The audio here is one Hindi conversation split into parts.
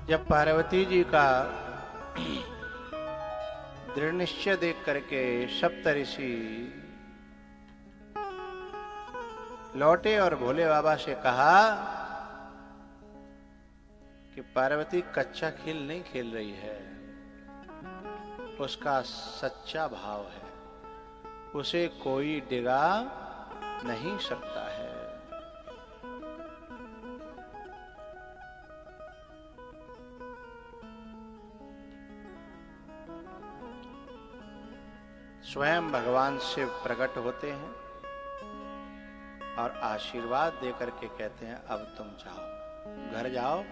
जब पार्वती जी का दृढ़ निश्चय देख करके सप्त ऋषि लौटे और भोले बाबा से कहा कि पार्वती कच्चा खेल नहीं खेल रही है, उसका सच्चा भाव है, उसे कोई डिगा नहीं सकता है। स्वयं भगवान शिव प्रकट होते हैं और आशीर्वाद देकर के कहते हैं अब तुम जाओ, घर जाओ,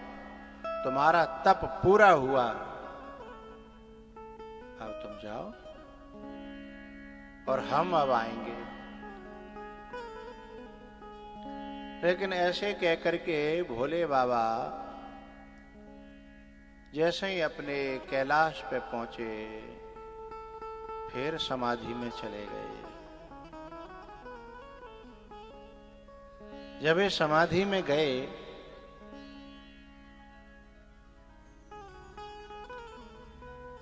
तुम्हारा तप पूरा हुआ, अब तुम जाओ और हम अब आएंगे। लेकिन ऐसे कहकर के भोले बाबा जैसे ही अपने कैलाश पे पहुंचे फिर समाधि में चले गए। जब वे समाधि में गए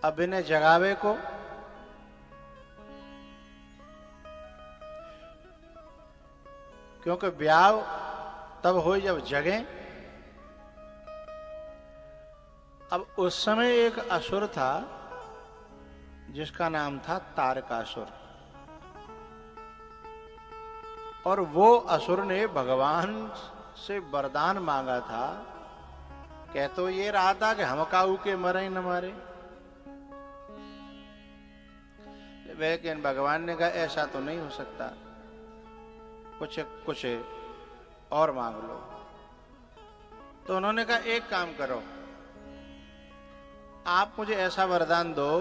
अब इन्हें जगावे को क्योंकि ब्याह तब हो जब जगे। अब उस समय एक असुर था जिसका नाम था तारकासुर, और वो असुर ने भगवान से वरदान मांगा था। कह तो ये रहा था कि हम काऊ के मरे न मारे, लेकिन भगवान ने कहा ऐसा तो नहीं हो सकता, कुछ और मांग लो। तो उन्होंने कहा एक काम करो, आप मुझे ऐसा वरदान दो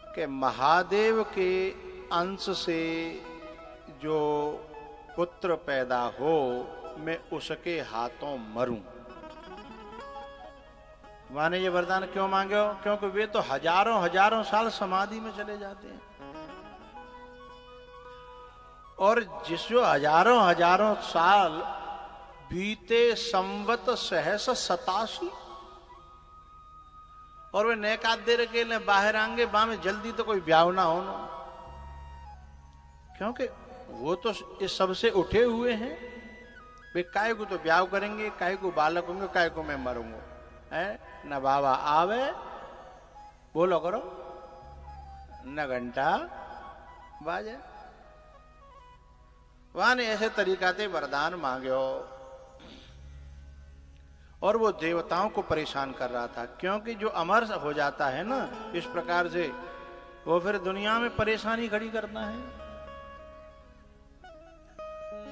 कि महादेव के अंश से जो पुत्र पैदा हो मैं उसके हाथों मरूं। माने ये वरदान क्यों मांगे हो? क्योंकि वे तो हजारों हजारों साल समाधि में चले जाते हैं, और जिस जो हजारों हजारों साल बीते संवत सहस 87, और वे नेकात दे रखे ने बाहर आएंगे बा में जल्दी तो कोई ब्याह ना हो ना, क्योंकि वो तो इस सबसे उठे हुए हैं। वे काय को तो ब्याह करेंगे, काय को बालक होंगे, काय को मैं मरूंगा, है न बाबा आवे बोलो करो न घंटा बाजे। वहां ने ऐसे तरीका से वरदान मांगे हो, और वो देवताओं को परेशान कर रहा था, क्योंकि जो अमर हो जाता है ना इस प्रकार से, वो फिर दुनिया में परेशानी खड़ी करना है।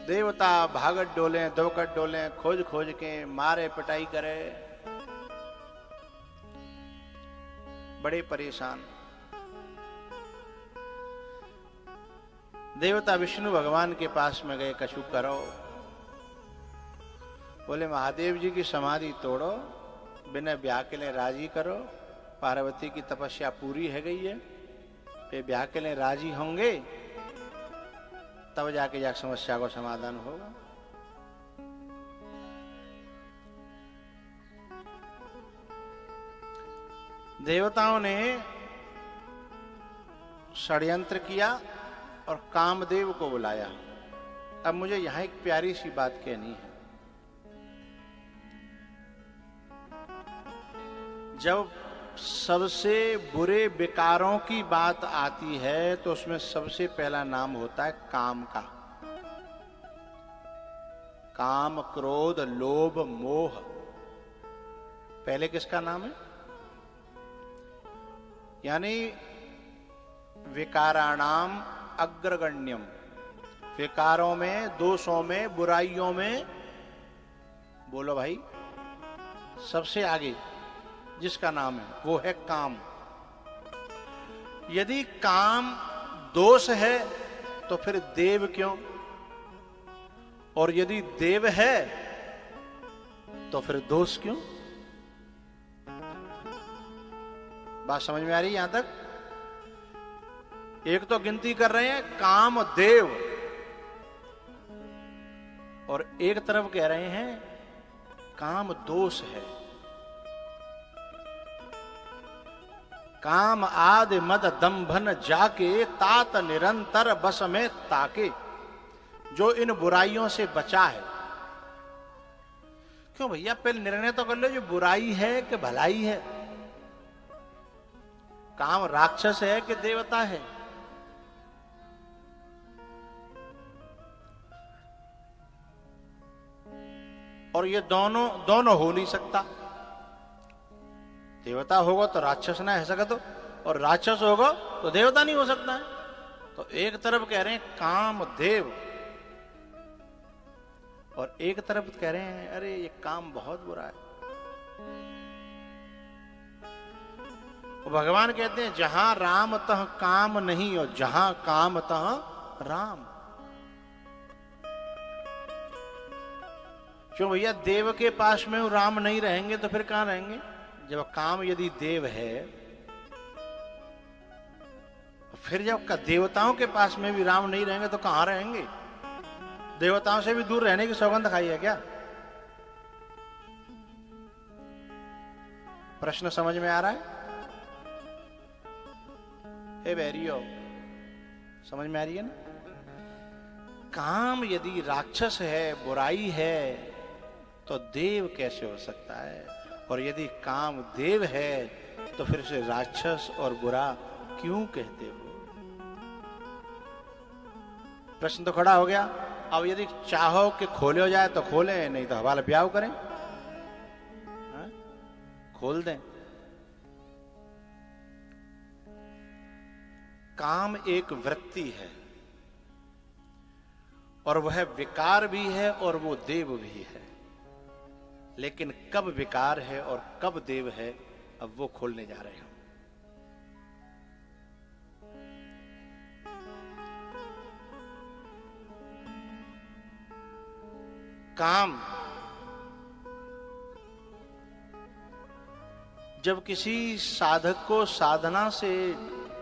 देवता भागत डोले दौकट डोले, खोज खोज के मारे पिटाई करे, बड़े परेशान। देवता विष्णु भगवान के पास में गए, कछु करो। बोले महादेव जी की समाधि तोड़ो, बिना ब्याह के लिए राजी करो, पार्वती की तपस्या पूरी है गई है, वे ब्याह के लिए राजी होंगे तब जाके जाके समस्या को समाधान होगा। देवताओं ने षड्यंत्र किया और कामदेव को बुलाया। अब मुझे यहां एक प्यारी सी बात कहनी है। जब सबसे बुरे विकारों की बात आती है तो उसमें सबसे पहला नाम होता है काम का। काम, क्रोध, लोभ, मोह, पहले किसका नाम है? यानी विकाराणाम अग्रगण्यम, विकारों में, दोषों में, बुराइयों में, बोलो भाई, सबसे आगे जिसका नाम है वो है काम। यदि काम दोष है तो फिर देव क्यों, और यदि देव है तो फिर दोष क्यों? बात समझ में आ रही है यहां तक? एक तो गिनती कर रहे हैं काम देव, और एक तरफ कह रहे हैं काम दोष है। काम आदि मद दंभन जाके तात निरंतर बस में ताके। जो इन बुराइयों से बचा है, क्यों भैया पहले निर्णय तो कर लो जो बुराई है कि भलाई है, काम राक्षस है कि देवता है। और ये दोनों हो नहीं सकता। देवता होगा तो राक्षस ना है सकता, और राक्षस होगा तो देवता नहीं हो सकता है। तो एक तरफ कह रहे हैं काम देव, और एक तरफ कह रहे हैं अरे ये काम बहुत बुरा है। तो भगवान कहते हैं जहां राम तह काम नहीं, और जहां काम तह राम। क्यों भैया देव के पास में राम नहीं रहेंगे तो फिर कहां रहेंगे? जब काम यदि देव है, फिर जब देवताओं के पास में भी राम नहीं रहेंगे तो कहां रहेंगे? देवताओं से भी दूर रहने की सौगंध खाई है क्या? प्रश्न समझ में आ रहा है? हे बैरियो, समझ में आ रही है ना? काम यदि राक्षस है, बुराई है, तो देव कैसे हो सकता है? और यदि काम देव है तो फिर से राक्षस और बुरा क्यों कहते हो? प्रश्न तो खड़ा हो गया। अब यदि चाहो कि खोले हो जाए तो खोले, नहीं तो हवाला ब्याह करें, हा? खोल दें। काम एक वृत्ति है, और वह विकार भी है और वो देव भी है। लेकिन कब विकार है और कब देव है, अब वो खोलने जा रहे हैं। काम जब किसी साधक को साधना से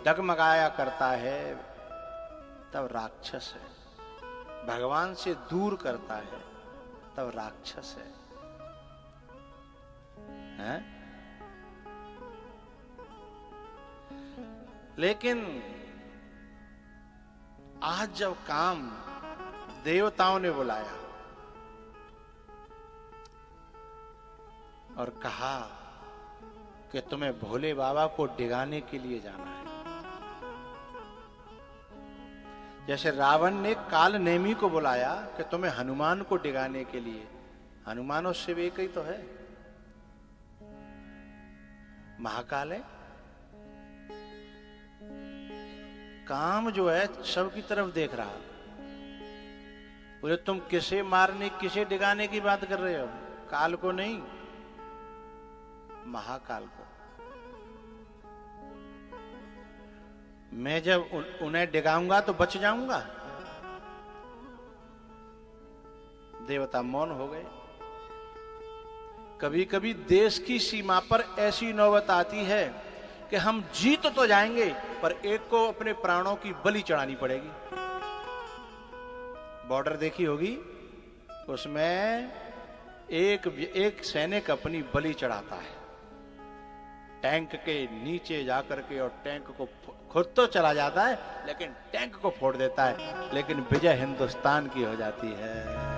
डगमगाया करता है तब राक्षस है, भगवान से दूर करता है तब राक्षस है, हैं? लेकिन आज जब काम देवताओं ने बुलाया और कहा कि तुम्हें भोले बाबा को डिगाने के लिए जाना है, जैसे रावण ने काल नेमी को बुलाया कि तुम्हें हनुमान को डिगाने के लिए, हनुमान और शिव एक ही तो है, महाकाल है। काम जो है सबकी तरफ देख रहा, बोले तुम किसे मारने किसे डिगाने की बात कर रहे हो? काल को नहीं, महाकाल को। मैं जब उन्हें डिगाऊंगा तो बच जाऊंगा। देवता मौन हो गए। कभी कभी देश की सीमा पर ऐसी नौबत आती है कि हम जीत तो जाएंगे पर एक को अपने प्राणों की बलि चढ़ानी पड़ेगी। बॉर्डर देखी होगी, उसमें एक सैनिक अपनी बलि चढ़ाता है टैंक के नीचे जाकर के, और टैंक को खुद तो चला जाता है लेकिन टैंक को फोड़ देता है, लेकिन विजय हिंदुस्तान की हो जाती है।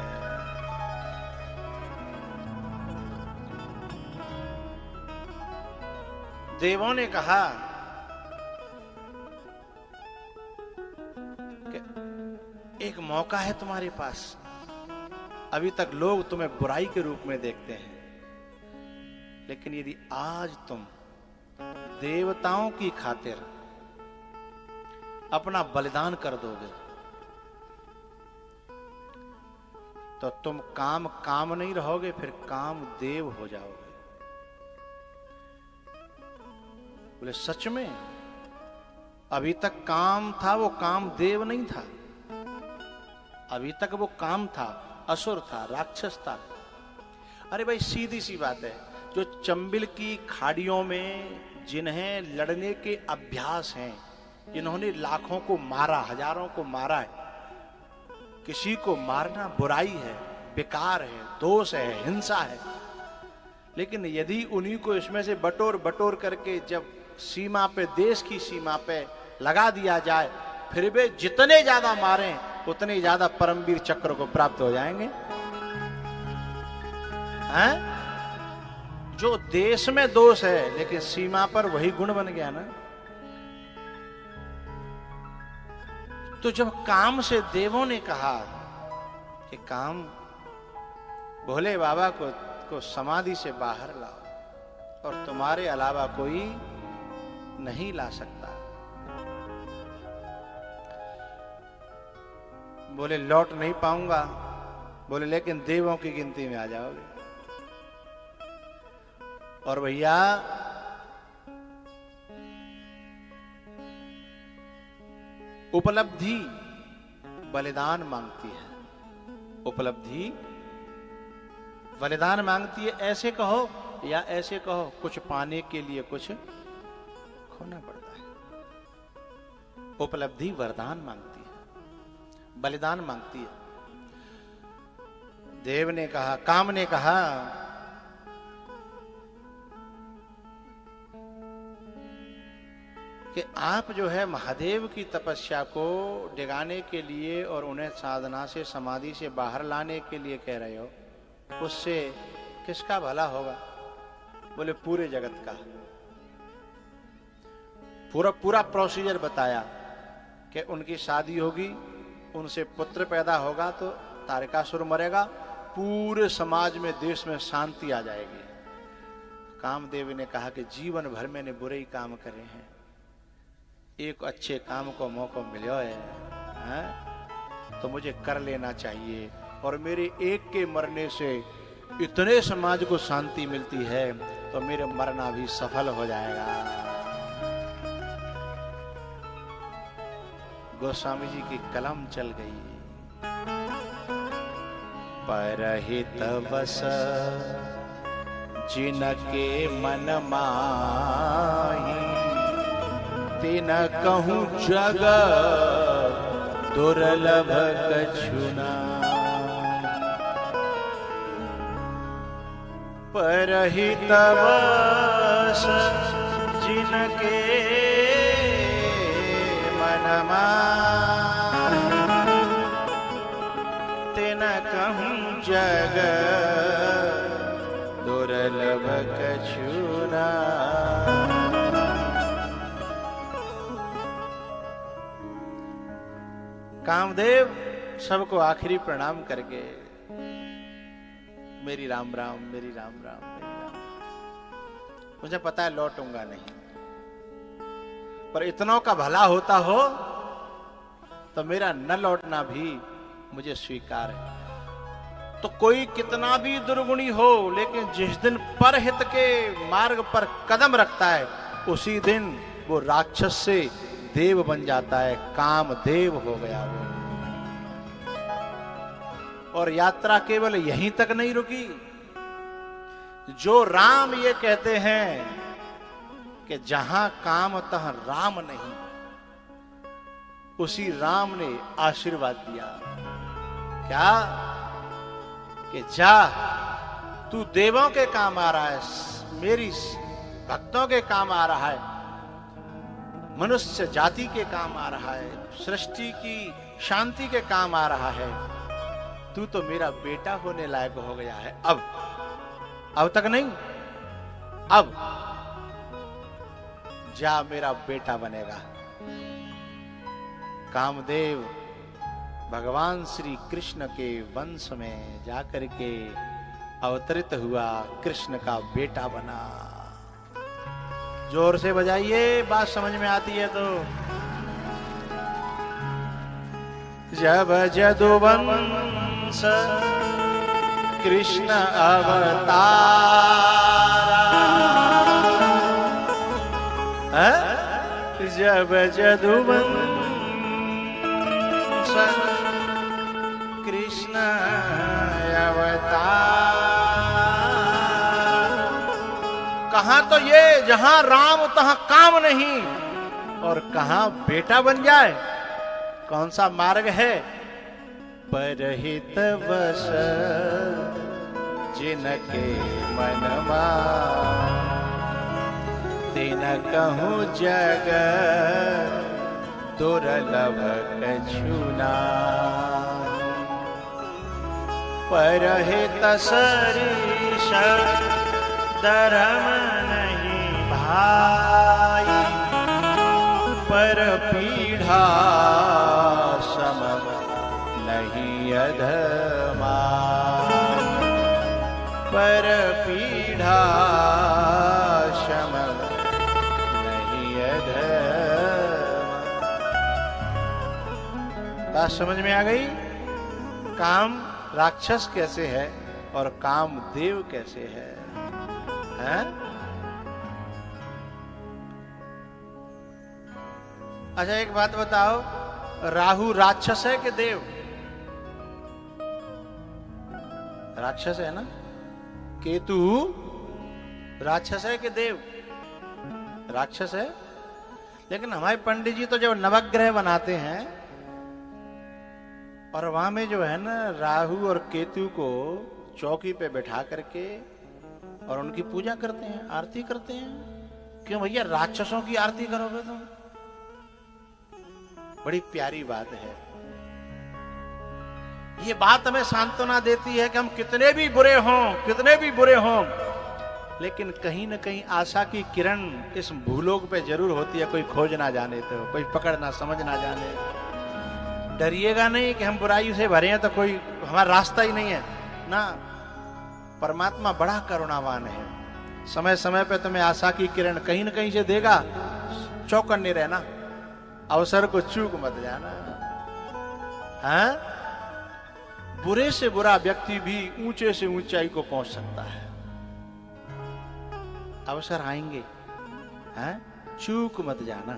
देवों ने कहा कि एक मौका है तुम्हारे पास, अभी तक लोग तुम्हें बुराई के रूप में देखते हैं, लेकिन यदि आज तुम देवताओं की खातिर अपना बलिदान कर दोगे तो तुम काम नहीं रहोगे, फिर काम देव हो जाओगे। बोले सच में? अभी तक काम था वो काम देव नहीं था, अभी तक वो काम था असुर था, राक्षस था। अरे भाई सीधी सी बात है, जो चंबिल की खाड़ियों में जिन्हें लड़ने के अभ्यास हैं, जिन्होंने लाखों को मारा, हजारों को मारा है, किसी को मारना बुराई है, बेकार है, दोष है, हिंसा है। लेकिन यदि उन्हीं को इसमें से बटोर बटोर करके जब सीमा पे, देश की सीमा पे लगा दिया जाए, फिर वे जितने ज्यादा मारें उतने ज्यादा परमवीर चक्र को प्राप्त हो जाएंगे। हैं? जो देश में दोष है लेकिन सीमा पर वही गुण बन गया ना। तो जब काम से देवों ने कहा कि काम भोले बाबा को समाधि से बाहर लाओ और तुम्हारे अलावा कोई नहीं ला सकता, बोले लौट नहीं पाऊंगा, बोले लेकिन देवों की गिनती में आ जाओगे। और भैया उपलब्धि बलिदान मांगती है, उपलब्धि बलिदान मांगती है। ऐसे कहो या ऐसे कहो, कुछ पाने के लिए कुछ खोना पड़ता है। उपलब्धि वरदान मांगती है, बलिदान मांगती है। देव ने कहा, काम ने कहा कि आप जो है महादेव की तपस्या को डिगाने के लिए और उन्हें साधना से, समाधि से बाहर लाने के लिए कह रहे हो, उससे किसका भला होगा? बोले पूरे जगत का। पूरा प्रोसीजर बताया कि उनकी शादी होगी, उनसे पुत्र पैदा होगा तो तारकासुर मरेगा, पूरे समाज में, देश में शांति आ जाएगी। कामदेव ने कहा कि जीवन भर मैंने बुरे ही काम करे हैं, एक अच्छे काम को मौका मिला है, तो मुझे कर लेना चाहिए। और मेरे एक के मरने से इतने समाज को शांति मिलती है तो मेरे मरना भी सफल हो जाएगा। गोस्वामी जी की कलम चल गई। परहित बस जिनके मन माही, तिन कहूं जग दुर्लभ कछुना। परहित बस जिनके मन माही, तिन कहूं जग दुर्लभ कछुना। कामदेव सबको आखिरी प्रणाम करके मेरी राम राम, मेरी राम राम, मेरी राम। मुझे पता है लौटूंगा नहीं, पर इतनों का भला होता हो तो मेरा न लौटना भी मुझे स्वीकार है। तो कोई कितना भी दुर्गुणी हो, लेकिन जिस दिन परहित के मार्ग पर कदम रखता है उसी दिन वो राक्षस से देव बन जाता है, कामदेव हो गया वो। और यात्रा केवल यहीं तक नहीं रुकी। जो राम ये कहते हैं कि जहां काम तहां राम नहीं, उसी राम ने आशीर्वाद दिया। क्या? कि जा, तू देवों के काम आ रहा है, मेरी भक्तों के काम आ रहा है, मनुष्य जाति के काम आ रहा है, सृष्टि की शांति के काम आ रहा है। तू तो मेरा बेटा होने लायक हो गया है। अब तक नहीं, अब जा मेरा बेटा बनेगा। कामदेव भगवान श्री कृष्ण के वंश में जाकर के अवतरित हुआ, कृष्ण का बेटा बना। जोर से बजाइए, बात समझ में आती है तो। जब जदुवंश कृष्ण अवतारा, जब जदुवंश कृष्ण अवतार। कहां तो ये जहां राम तहां काम नहीं, और कहां बेटा बन जाए। कौन सा मार्ग है? परहित वश जिनके मन मा, तिन कहूँ जग दुर्लभ कछु नाहि। परहित सरिस धर्म नहीं भाई, पर पीढ़ा सम नहीं अधमा। पर पीढ़ा सम नहीं अधमा। बात समझ में आ गई? काम राक्षस कैसे है और काम देव कैसे है, हैं? अच्छा एक बात बताओ, राहु राक्षस है कि देव? राक्षस है ना। केतु राक्षस है कि देव? राक्षस है। लेकिन हमारे पंडित जी तो जब नवग्रह बनाते हैं और वहां में जो है ना राहु और केतु को चौकी पे बैठा करके और उनकी पूजा करते हैं, आरती करते हैं। क्यों भैया, राक्षसों की आरती करोगे तुम? बड़ी प्यारी बात है। ये बात हमें सांत्वना देती है कि हम कितने भी बुरे हों, लेकिन कहीं न कहीं आशा की किरण इस भूलोक पे जरूर होती है। कोई खोज ना जाने तो, कोई पकड़ ना समझ ना जाने। डरिएगा नहीं कि हम बुराई से भरे हैं तो कोई हमारा रास्ता ही नहीं है ना। परमात्मा बड़ा करुणावान है। समय समय पे तुम्हें आशा की किरण कहीं न कहीं से देगा। चौकन्ने रहना, अवसर को चूक मत जाना। हाँ? बुरे से बुरा व्यक्ति भी ऊंचे से ऊंचाई को पहुंच सकता है। अवसर आएंगे, हैं? चूक मत जाना।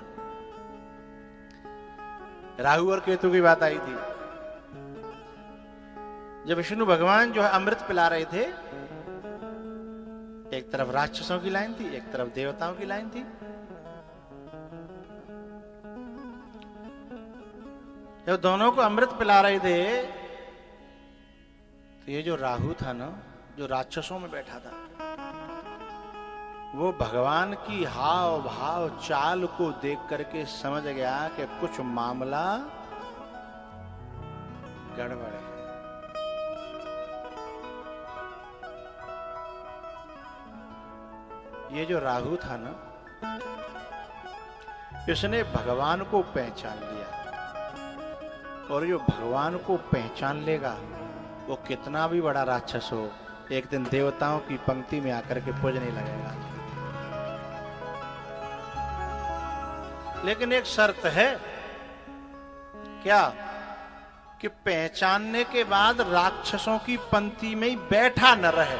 राहु और केतु की बात आई थी। जब विष्णु भगवान जो है अमृत पिला रहे थे, एक तरफ राक्षसों की लाइन थी, एक तरफ देवताओं की लाइन थी। जब दोनों को अमृत पिला रहे थे तो ये जो राहु था ना, जो राक्षसों में बैठा था, वो भगवान की हाव भाव चाल को देख करके समझ गया कि कुछ मामला गड़बड़ है। ये जो राहु था ना, इसने भगवान को पहचान लिया। और जो भगवान को पहचान लेगा वो कितना भी बड़ा राक्षस हो, एक दिन देवताओं की पंक्ति में आकर के पूजने लगेगा। लेकिन एक शर्त है। क्या? कि पहचानने के बाद राक्षसों की पंक्ति में ही बैठा न रहे,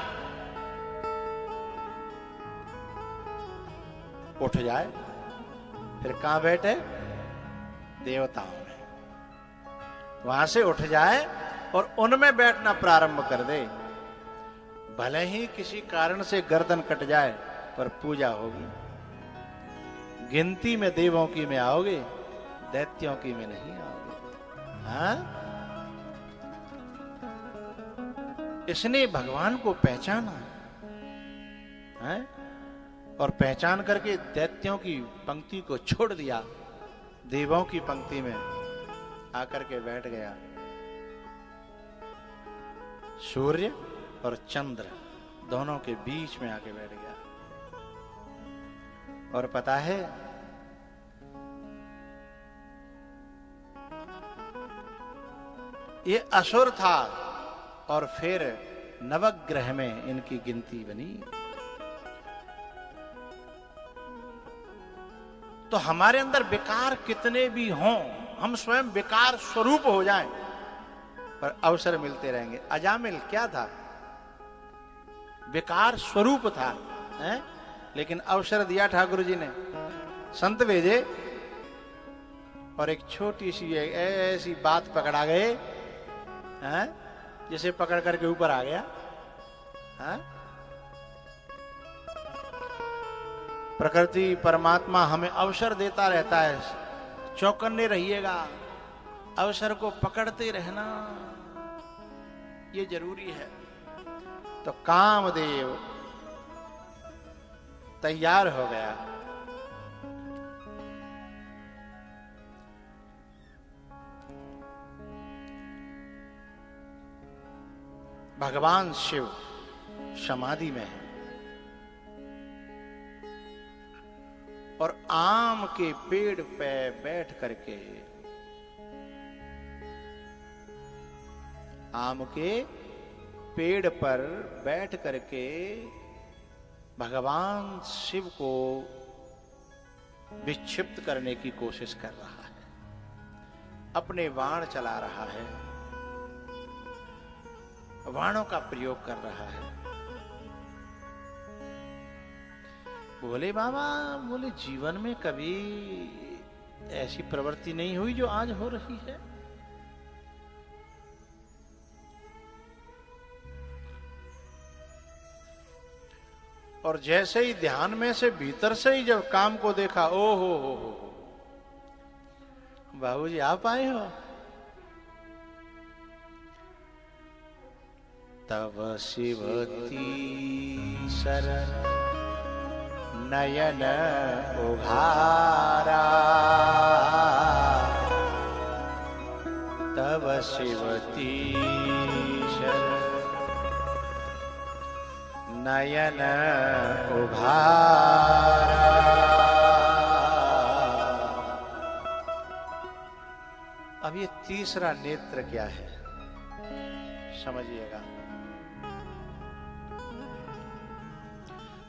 उठ जाए। फिर कहां बैठे? देवताओं में। वहां से उठ जाए और उनमें बैठना प्रारंभ कर दे। भले ही किसी कारण से गर्दन कट जाए, पर पूजा होगी। गिनती में देवों की में आओगे, दैत्यों की में नहीं आओगे। हाँ? इसने भगवान को पहचाना है और पहचान करके दैत्यों की पंक्ति को छोड़ दिया, देवों की पंक्ति में आकर के बैठ गया। सूर्य और चंद्र दोनों के बीच में आके बैठ गया। और पता है, ये असुर था और फिर नवग्रह में इनकी गिनती बनी। तो हमारे अंदर विकार कितने भी हों, हम स्वयं विकार स्वरूप हो जाएं, पर अवसर मिलते रहेंगे। अजामिल क्या था? विकार स्वरूप था, है? लेकिन अवसर दिया ठाकुर जी ने। संत भेजे और एक छोटी सी ऐसी बात पकड़ा गए, हैं? जिसे पकड़ करके ऊपर आ गया। हैं? प्रकृति परमात्मा हमें अवसर देता रहता है। चौकन्ने रहिएगा, अवसर को पकड़ते रहना, ये जरूरी है। तो कामदेव तैयार हो गया, भगवान शिव समाधि में है और आम के पेड़ पे बैठ करके, आम के पेड़ पर बैठ करके भगवान शिव को विक्षिप्त करने की कोशिश कर रहा है, अपने बाण चला रहा है, बाणों का प्रयोग कर रहा है। बोले बाबा, बोले जीवन में कभी ऐसी प्रवृत्ति नहीं हुई जो आज हो रही है। और जैसे ही ध्यान में से भीतर से ही जब काम को देखा, ओ हो, बाबूजी आप आए हो। तब शिवती शरण नयन उघारा, तब शिवती शरण नयन उघारा। अब ये तीसरा नेत्र क्या है, समझिएगा।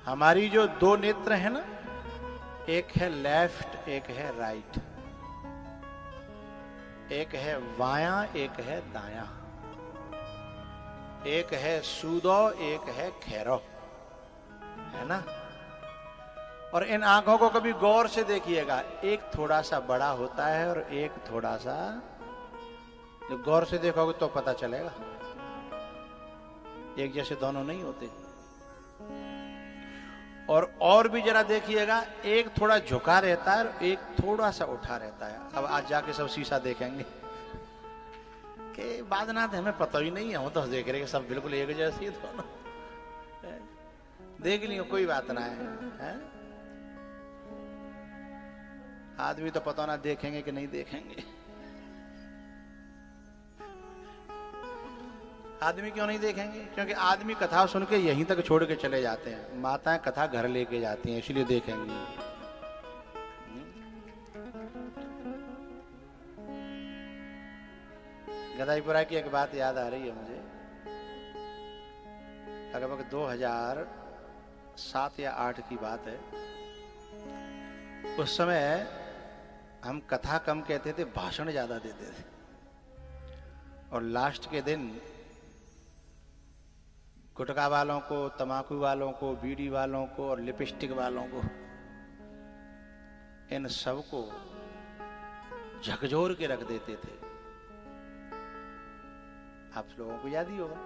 हमारी जो दो नेत्र है ना, एक है लेफ्ट, एक है राइट, एक है वायां, एक है दायां, एक है सूदो, एक है खैरो, है ना। और इन आंखों को कभी गौर से देखिएगा, एक थोड़ा सा बड़ा होता है और एक थोड़ा सा, जब गौर से देखोगे तो पता चलेगा, एक जैसे दोनों नहीं होते। और भी जरा देखिएगा, एक थोड़ा झुका रहता है और एक थोड़ा सा उठा रहता है। अब आज जाके सब शीशा देखेंगे कि बादनाथ हमें पता ही नहीं है, हम तो देख रहे हैं सब बिल्कुल एक जैसे ही दोनों। देख लियो, कोई बात ना है? आदमी तो पता ना देखेंगे कि नहीं देखेंगे। आदमी क्यों नहीं देखेंगे? क्योंकि आदमी कथा सुन के यहीं तक छोड़ के चले जाते हैं, माताएं कथा घर लेके जाती हैं, इसलिए देखेंगे। गदाईपुरा की एक बात याद आ रही है मुझे। लगभग 2007 या 8 की बात है। उस समय हम कथा कम कहते थे, भाषण ज्यादा देते थे। और लास्ट के दिन गुटखा वालों को, तमाकू वालों को, बीड़ी वालों को और लिपस्टिक वालों को, इन सब को झकझोर के रख देते थे। आप लोगों को याद ही होगा,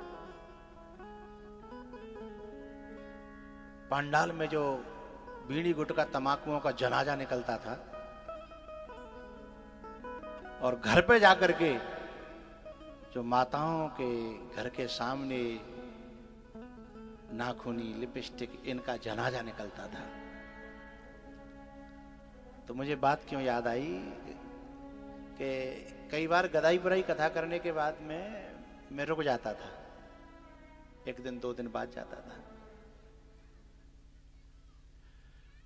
पंडाल में जो बीड़ी गुटखा तमाकुओं का जनाजा निकलता था और घर पे जाकर के जो माताओं के घर के सामने नाखूनी, लिपस्टिक, इनका जनाजा निकलता था। तो मुझे बात क्यों याद आई कि कई बार गदाईपुराई कथा करने के बाद में मैं रुक जाता था, एक दिन 2 दिन बाद जाता था।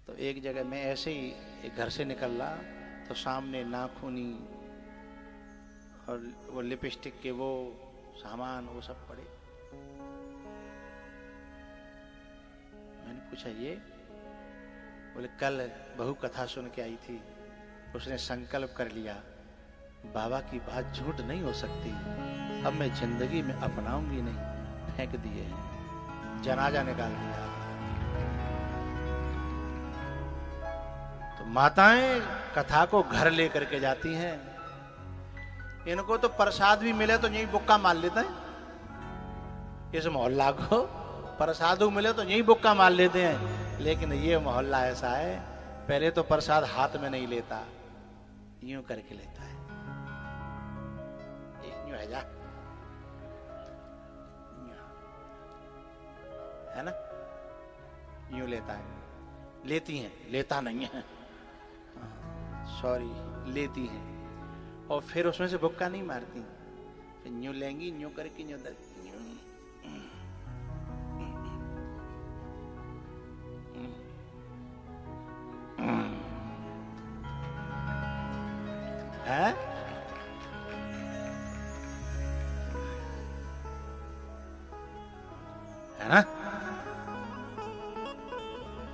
तो एक जगह मैं ऐसे ही एक घर से निकल रहा, तो सामने नाखूनी और वो लिपस्टिक के वो सामान, वो सब पड़े। मैंने पूछा ये? बोले कल बहू कथा सुन के आई थी, उसने संकल्प कर लिया बाबा की बात झूठ नहीं हो सकती, अब मैं जिंदगी में अपनाऊंगी नहीं। फेंक दिए हैं, जनाजा निकाल दिया। तो माताएं कथा को घर लेकर के जाती हैं। इनको तो प्रसाद भी मिले तो यही बुक्का मार लेता है। इस मोहल्ला को प्रसाद मिले तो यही बुक्का मार लेते हैं। लेकिन ये मोहल्ला ऐसा है, पहले तो प्रसाद हाथ में नहीं लेता, यूं करके लेता है। यूं है जा, है ना, यूं लेता है। लेती हैं, लेता नहीं है, सॉरी, लेती हैं। और फिर उसमें से बुक्का नहीं मारती, फिर यूं लेंगी, यूं करके यूं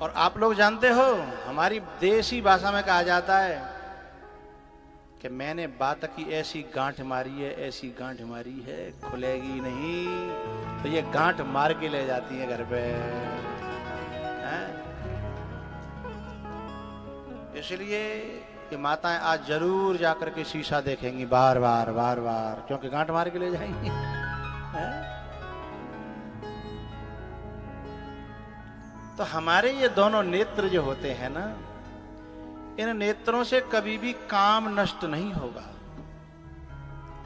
और आप लोग जानते हो, हमारी देसी भाषा में कहा जाता है कि मैंने बात की ऐसी गांठ मारी है, ऐसी गांठ मारी है, खुलेगी नहीं। तो ये गांठ मार के ले जाती है घर पे। इसलिए कि माताएं आज जरूर जाकर के शीशा देखेंगी बार बार बार बार, क्योंकि गांठ मार के ले जाएंगी। तो हमारे ये दोनों नेत्र जो होते हैं ना, इन नेत्रों से कभी भी काम नष्ट नहीं होगा,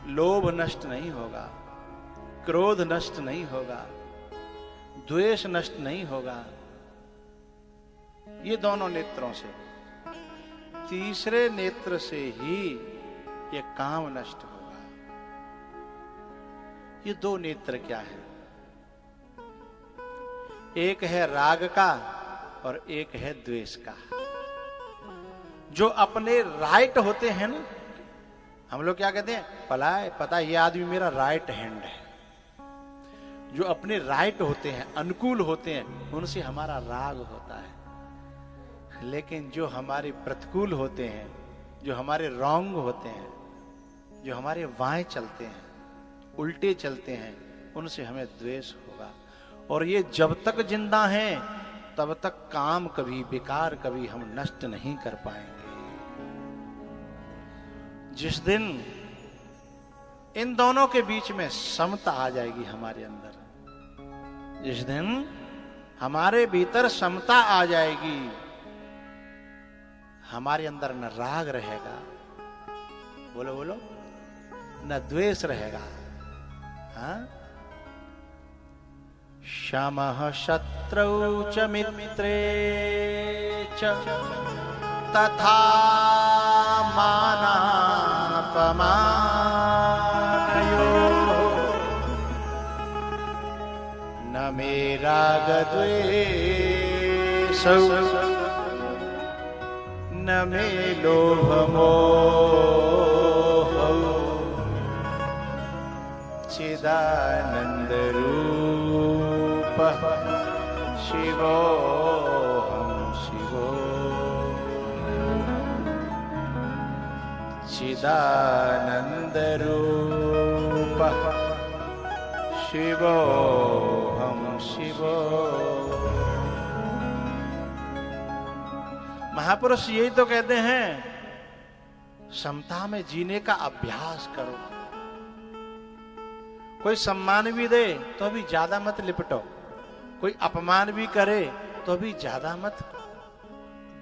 लोभ नष्ट नहीं होगा, क्रोध नष्ट नहीं होगा, द्वेष नष्ट नहीं होगा। ये दोनों नेत्रों से, तीसरे नेत्र से ही ये काम नष्ट होगा। ये दो नेत्र क्या है? एक है राग का और एक है द्वेष का। जो अपने राइट होते हैं ना, हम लोग क्या कहते हैं, पता ये आदमी मेरा राइट हैंड है। जो अपने राइट होते हैं, अनुकूल होते हैं, उनसे हमारा राग होता है। लेकिन जो हमारे प्रतिकूल होते हैं, जो हमारे रॉन्ग होते हैं, जो हमारे वाएं चलते हैं, उल्टे चलते हैं, उनसे हमें द्वेष होगा। और ये जब तक जिंदा हैं तब तक काम कभी, विकार कभी हम नष्ट नहीं कर पाएंगे। जिस दिन इन दोनों के बीच में समता आ जाएगी हमारे अंदर, जिस दिन हमारे भीतर समता आ जाएगी, हमारे अंदर न राग रहेगा, बोलो बोलो, न द्वेष रहेगा। हाँ, शमः शत्रौ च मित्रे च तथा मानापमानयोः न मे राग द्वेषौ न मे लोभ मोहौ चिदानंद रूपः शिवोऽहं शिवो चिदानंद रूपः शिवोऽहं शिवो। महापुरुष यही तो कहते हैं, समता में जीने का अभ्यास करो। कोई सम्मान भी दे तो भी ज्यादा मत लिपटो, कोई अपमान भी करे तो भी ज्यादा मत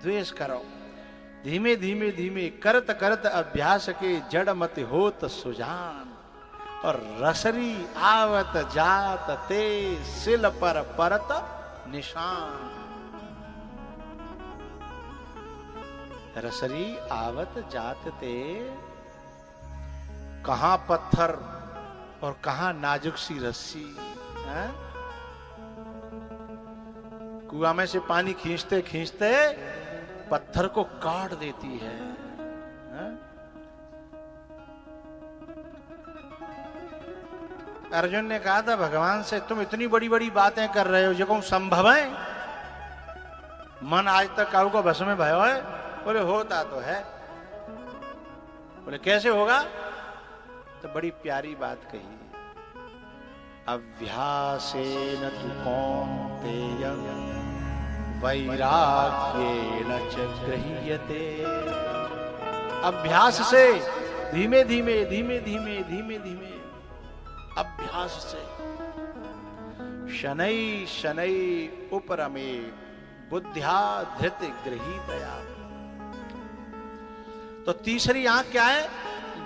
द्वेष करो। धीमे धीमे धीमे करत करत अभ्यास के जड़ मत होत सुजान। और रसरी आवत जात ते सिल पर परत निशान। रसरी आवत जात ते, कहां पत्थर और कहां नाजुक सी रस्सी। कुआं में से पानी खींचते खींचते पत्थर को काट देती है। अर्जुन ने कहा था भगवान से, तुम इतनी बड़ी बड़ी बातें कर रहे हो, जो कहूं संभव है? मन आज तक काऊ को भस्म में भयो है? बोले होता तो है। बोले कैसे होगा? तो बड़ी प्यारी बात कही, अभ्यासेन तु कौन्तेय वैराग्येन च गृह्यते। अभ्यास से, धीमे धीमे धीमे धीमे धीमे धीमे अभ्यास से, शनै शनै उपरमे बुद्ध्या धृत गृहीतया। तो तीसरी आंख क्या है?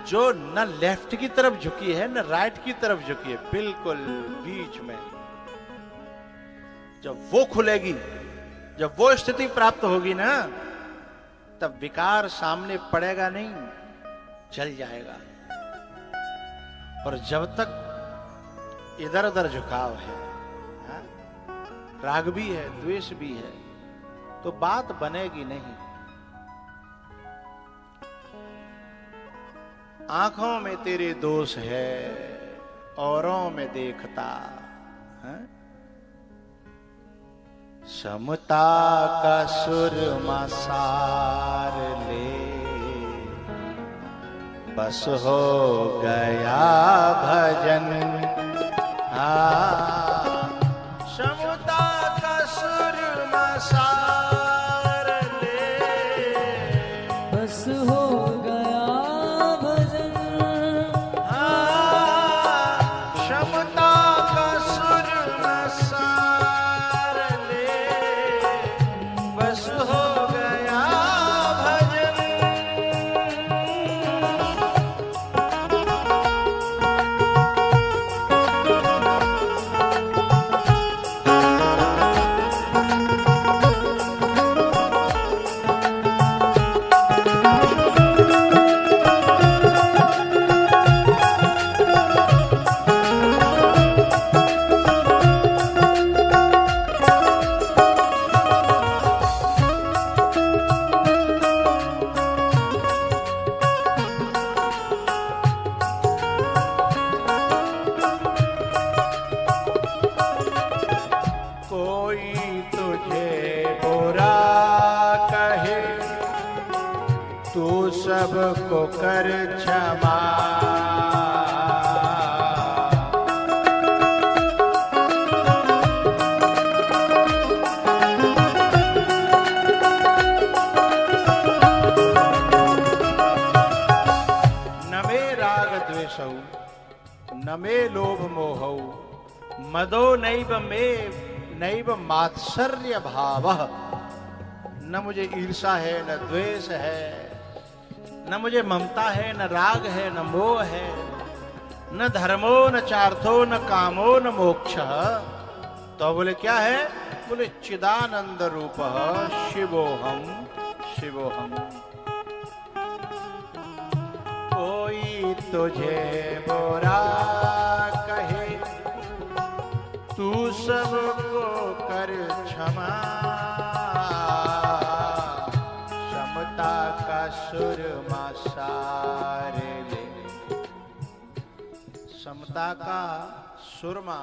जो न लेफ्ट की तरफ झुकी है न राइट की तरफ झुकी है, बिल्कुल बीच में। जब वो खुलेगी, जब वो स्थिति प्राप्त होगी ना, तब विकार सामने पड़ेगा नहीं, चल जाएगा। और जब तक इधर उधर झुकाव है, राग भी है, द्वेष भी है, तो बात बनेगी नहीं। आंखों में तेरे दोष है, औरों में देखता है? समता का सुरमा सार ले, बस हो गया भजन। समता का सुरमा सार ले, बस हो गया भजन। समता का सुरमा सार ले, बस हो गया भजन। कोई तुझे बुरा कहे, तू सबको कर क्षमा। न मे राग द्वेषौ, न मे लोभ मोहौ, मदो नैव मे नैव मात्सर्य भावः। न मुझे ईर्षा है, न द्वेष है, न मुझे ममता है, न राग है, न मोह है, न धर्मो न चार्थो न कामो न मोक्षः। तो बोले क्या है? बोले चिदानंद रूपः शिवोहम शिवोहम। कोई तुझे बुरा कहे, तू सबको कर क्षमा। समता का सुरमा सार ले, समता का सुरमा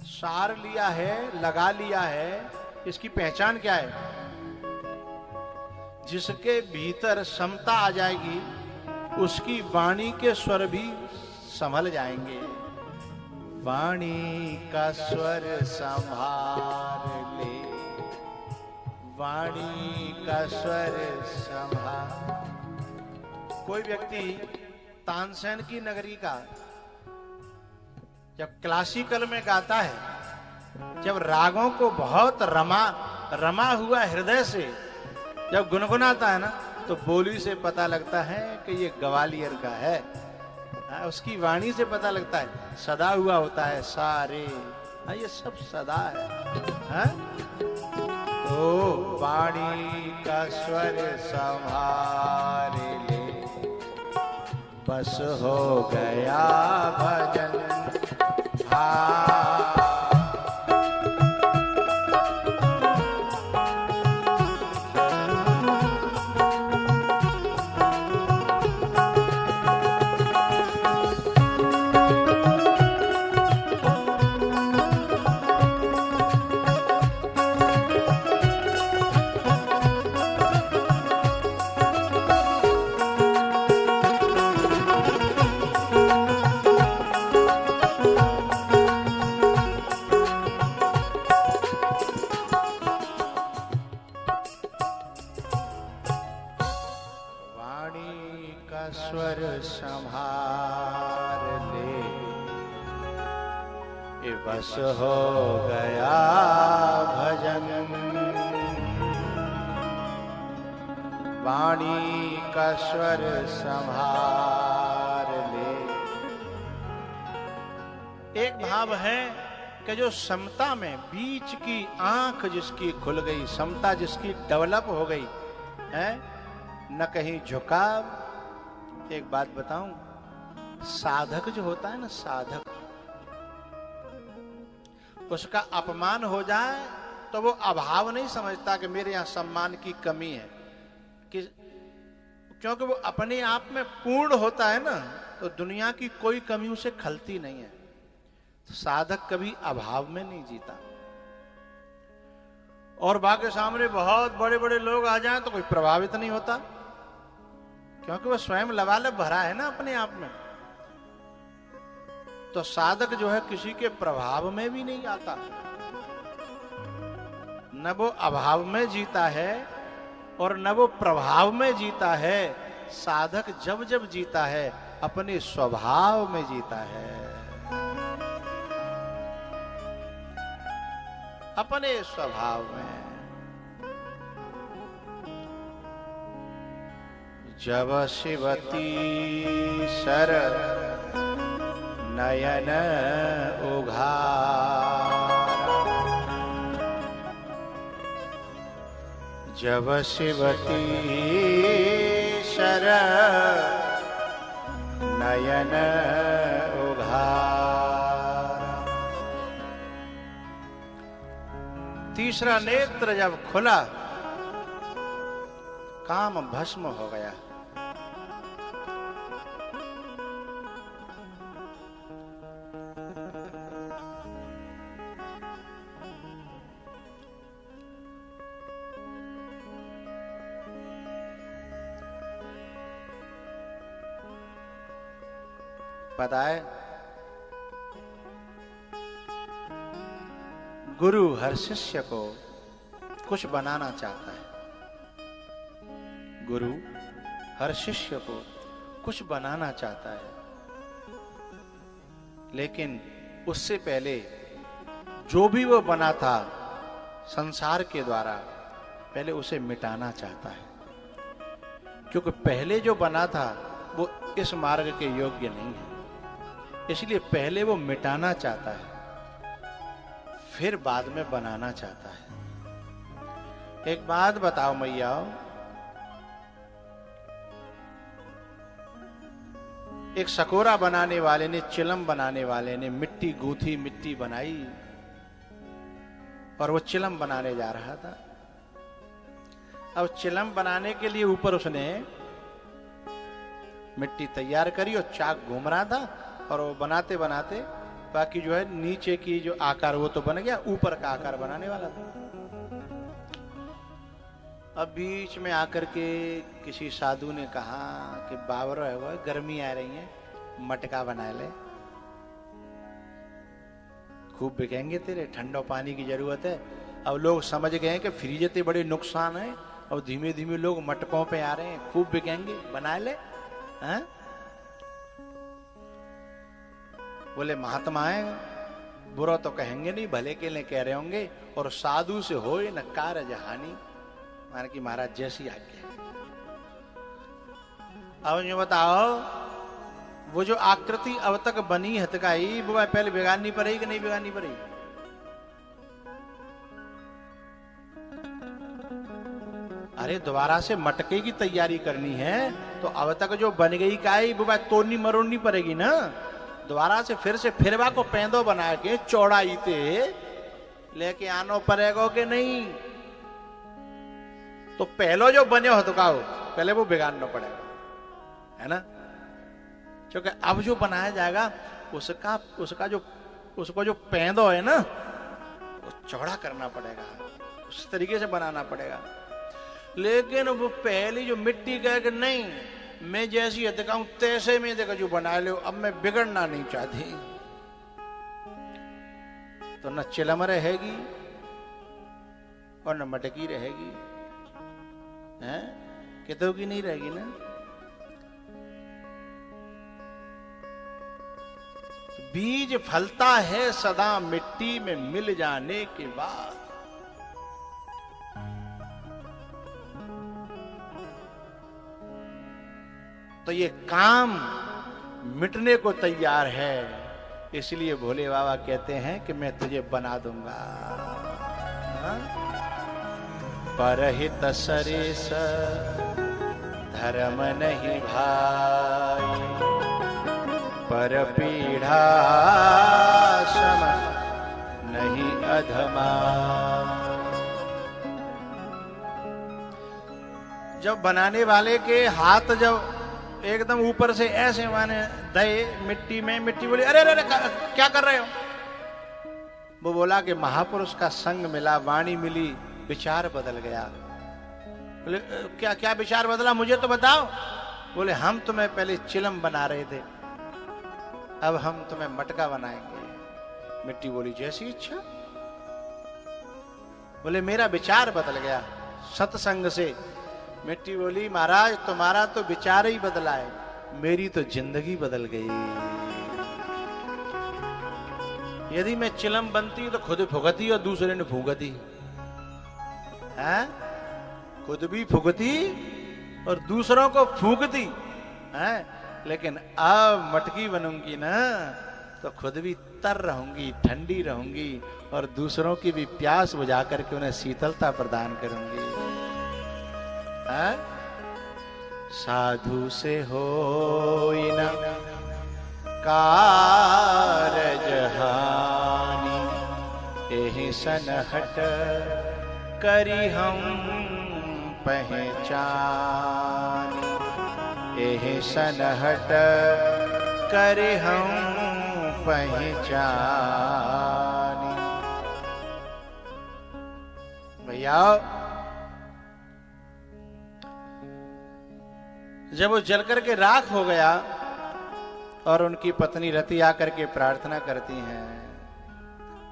सार लिया है, लगा लिया है। इसकी पहचान क्या है? जिसके भीतर समता आ जाएगी, उसकी वाणी के स्वर भी संभल जाएंगे। वाणी का स्वर संभाल ले, वाणी का स्वर संभाल। कोई व्यक्ति तानसेन की नगरी का जब क्लासिकल में गाता है, जब रागों को बहुत रमा हुआ हृदय से जब गुनगुनाता है ना, तो बोली से पता लगता है कि ये ग्वालियर का है। उसकी वाणी से पता लगता है, सदा हुआ होता है सारे। ये सब सदा है। तो वाणी का स्वर संभाल ले, बस हो गया भजन। स्वर संभार ले, ये बस हो गया भजन। वाणी का स्वर संभार ले। एक भाव है कि जो समता में बीच की आंख जिसकी खुल गई, समता जिसकी डेवलप हो गई है, न कहीं झुकाव। एक बात बताऊं, साधक जो होता है ना, साधक, उसका अपमान हो जाए तो वो अभाव नहीं समझता कि मेरे यहां सम्मान की कमी है, कि क्योंकि वो अपने आप में पूर्ण होता है ना, तो दुनिया की कोई कमी उसे खलती नहीं है। तो साधक कभी अभाव में नहीं जीता। और बाकी सामने बहुत बड़े बड़े लोग आ जाएं तो कोई प्रभावित नहीं होता, क्योंकि वह स्वयं लबालब भरा है ना अपने आप में। तो साधक जो है किसी के प्रभाव में भी नहीं आता, न वो अभाव में जीता है और न वो प्रभाव में जीता है। साधक जब जब जीता है अपने स्वभाव में जीता है, अपने स्वभाव में। जब शिवती सर नयन उघार, जब शिवती शर नयन उघार। तीसरा नेत्र जब खुला काम भस्म हो गया। पता है, गुरु हर शिष्य को कुछ बनाना चाहता है। गुरु हर शिष्य को कुछ बनाना चाहता है, लेकिन उससे पहले जो भी वो बना था संसार के द्वारा, पहले उसे मिटाना चाहता है। क्योंकि पहले जो बना था वो इस मार्ग के योग्य नहीं है, इसलिए पहले वो मिटाना चाहता है, फिर बाद में बनाना चाहता है। एक बात बताओ मैया, एक सकोरा बनाने वाले ने, चिलम बनाने वाले ने मिट्टी गूंथी, मिट्टी बनाई और वो चिलम बनाने जा रहा था। अब चिलम बनाने के लिए ऊपर उसने मिट्टी तैयार करी और चाक घूम रहा था, और वो बनाते बनाते बाकी जो है नीचे की जो आकार वो तो बन गया, ऊपर का आकार बनाने वाला था। अब बीच में आकर के किसी साधु ने कहा कि बाबर है वो, गर्मी आ रही है, मटका बना ले, खूब बिकेंगे तेरे, ठंडा पानी की जरूरत है। अब लोग समझ गए कि फ्रिज इतने बड़े नुकसान है, और धीमे धीमे लोग मटकों पे आ रहे हैं, खूब बिकेंगे, बना ले। हैं? बोले महात्मा है, बुरा तो कहेंगे नहीं, भले के लिए कह रहे होंगे, और साधु से हो न कारज हानि, मान की महाराज जैसी आज्ञा। अब ये बताओ, वो जो आकृति अब तक बनी हथकाई, वो पहले बिगाड़नी पड़ेगी कि नहीं बिगाड़नी पड़ेगी? अरे दोबारा से मटके की तैयारी करनी है तो अब तक जो बन गई काई वो तोड़नी मरोड़नी पड़ेगी ना। दोबारा से फिरवा को पैंदो बना के चौड़ाई ते लेके आनो पड़ेगा कि नहीं? तो पहलो जो बने हो तो काओ पहले वो बिगाड़ना पड़ेगा, है ना? क्योंकि अब जो बनाया जाएगा उसको जो पैंदो है ना वो चौड़ा करना पड़ेगा, उस तरीके से बनाना पड़ेगा। लेकिन वो पहली जो मिट्टी कहे कि नहीं मैं जैसी दिखाऊं तैसे में देखा जो बना लो, अब मैं बिगड़ना नहीं चाहती, तो न चिलम रहेगी और न मटकी रहेगी, हैं? कितों की नहीं रहेगी ना। बीज फलता है सदा मिट्टी में मिल जाने के बाद। तो ये काम मिटने को तैयार है, इसलिए भोले बाबा कहते हैं कि मैं तुझे बना दूंगा। परहित सरेस धर्म नहीं भाई, पर पीढ़ा सम नहीं अधमा। जब बनाने वाले के हाथ जब एकदम ऊपर से ऐसे माने दे मिट्टी में, मिट्टी बोली अरे अरे क्या कर रहे हो? वो बोला कि महापुरुष का संग मिला, वाणी मिली, विचार बदल गया। बोले क्या क्या विचार बदला, मुझे तो बताओ। बोले हम तुम्हें पहले चिलम बना रहे थे, अब हम तुम्हें मटका बनाएंगे। मिट्टी बोली जैसी इच्छा। बोले मेरा विचार बदल गया सत्संग से। मिट्टी बोली महाराज तुम्हारा तो विचार ही बदला है, मेरी तो जिंदगी बदल गई। यदि मैं चिलम बनती तो खुद फुगती और दूसरे ने फूकती है, खुद भी फूकती और दूसरों को फूकती है। लेकिन अब मटकी बनूंगी ना तो खुद भी तर रहूंगी, ठंडी रहूंगी और दूसरों की भी प्यास बुझा करके उन्हें शीतलता प्रदान करूंगी। है? साधु से होई न कारज हानि, एहि सनहट करी हम पहचानी। एहि सनहट करी हम पहचानी। भैया जब वो जल करके राख हो गया और उनकी पत्नी रति आकर के प्रार्थना करती हैं,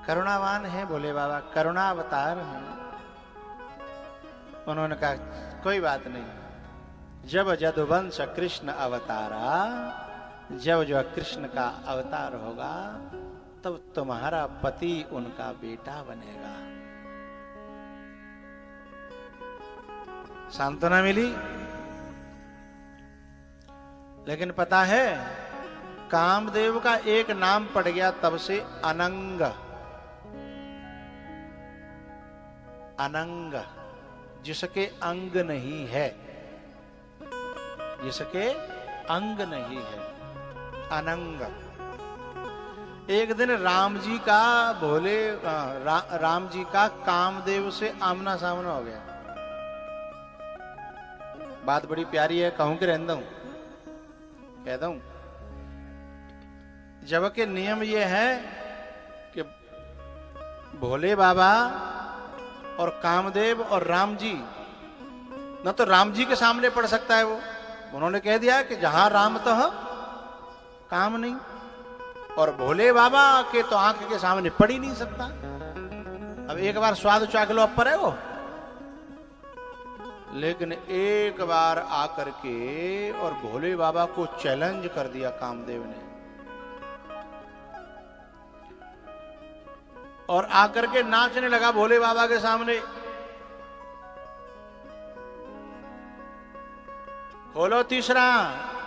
करुणावान है भोले बाबा, करुणा अवतार हैं। उन्होंने कहा कोई बात नहीं, जब जदुवंश कृष्ण अवतारा, जब जो कृष्ण का अवतार होगा तब तुम्हारा पति उनका बेटा बनेगा। सांत्वना मिली। लेकिन पता है कामदेव का एक नाम पड़ गया तब से अनंग। अनंग जिसके अंग नहीं है, जिसके अंग नहीं है, अनंग। एक दिन राम जी का राम जी का कामदेव से आमना सामना हो गया। बात बड़ी प्यारी है, कहूं कि रहने दूं, कहता हूं। जबकि नियम यह है कि भोले बाबा और कामदेव और राम जी, न तो राम जी के सामने पड़ सकता है वो, उन्होंने कह दिया कि जहां राम तो काम नहीं, और भोले बाबा के तो आंख के सामने पड़ ही नहीं सकता। अब एक बार स्वाद चाख लो अपर है वो। लेकिन एक बार आकर के और भोले बाबा को चैलेंज कर दिया कामदेव ने, और आकर के नाचने लगा भोले बाबा के सामने। खोलो तीसरा,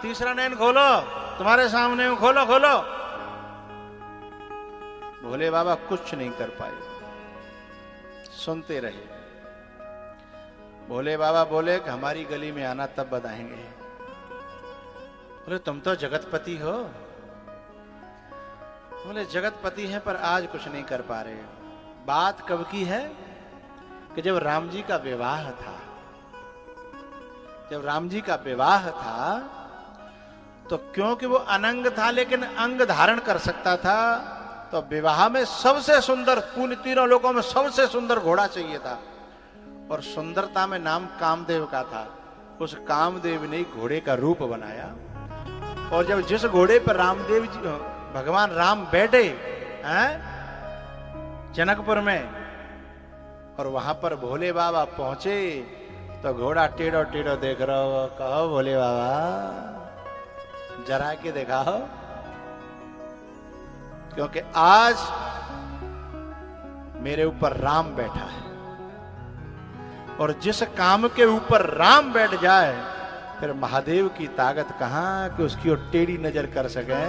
तीसरा नैन खोलो, तुम्हारे सामने हूं, खोलो खोलो। भोले बाबा कुछ नहीं कर पाए, सुनते रहे। भोले बाबा बोले कि हमारी गली में आना तब बताएंगे। बोले तुम तो जगतपति हो। बोले जगतपति हैं पर आज कुछ नहीं कर पा रहे। बात कब की है कि जब राम जी का विवाह था, जब राम जी का विवाह था तो क्योंकि वो अनंग था लेकिन अंग धारण कर सकता था, तो विवाह में सबसे सुंदर, पूर्ण तीनों लोगों में सबसे सुंदर घोड़ा चाहिए था, और सुंदरता में नाम कामदेव का था। उस कामदेव ने घोड़े का रूप बनाया, और जब जिस घोड़े पर रामदेव जी भगवान राम बैठे हैं जनकपुर में, और वहां पर भोले बाबा पहुंचे तो घोड़ा टेढ़ो टेढ़ो देख रहा हो। कहो भोले बाबा जरा के दिखाओ, क्योंकि आज मेरे ऊपर राम बैठा है, और जिस काम के ऊपर राम बैठ जाए फिर महादेव की ताकत कहां कि उसकी ओर टेढ़ी नजर कर सके।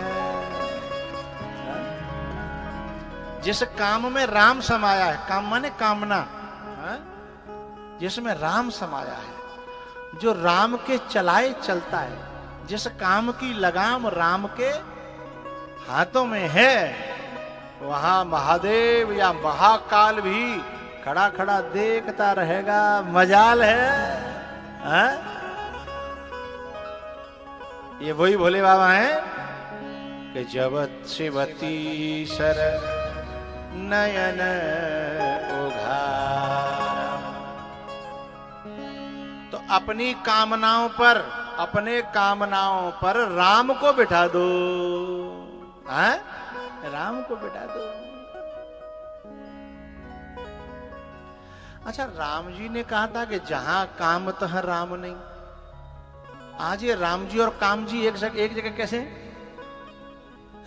जिस काम में राम समाया है, काम माने कामना, जिसमें राम समाया है, जो राम के चलाए चलता है, जिस काम की लगाम राम के हाथों में है, वहां महादेव या महाकाल भी खड़ा खड़ा देखता रहेगा। मजाल है, ये वही भोले बाबा हैं कि जबत शिवती सर नयन उघारा, अपनी कामनाओं पर, अपने कामनाओं पर राम को बिठा दो, हैं? राम को बिठा दो। अच्छा, राम जी ने कहा था कि जहां काम तह राम नहीं। आज ये राम जी और काम जी एक जगह कैसे?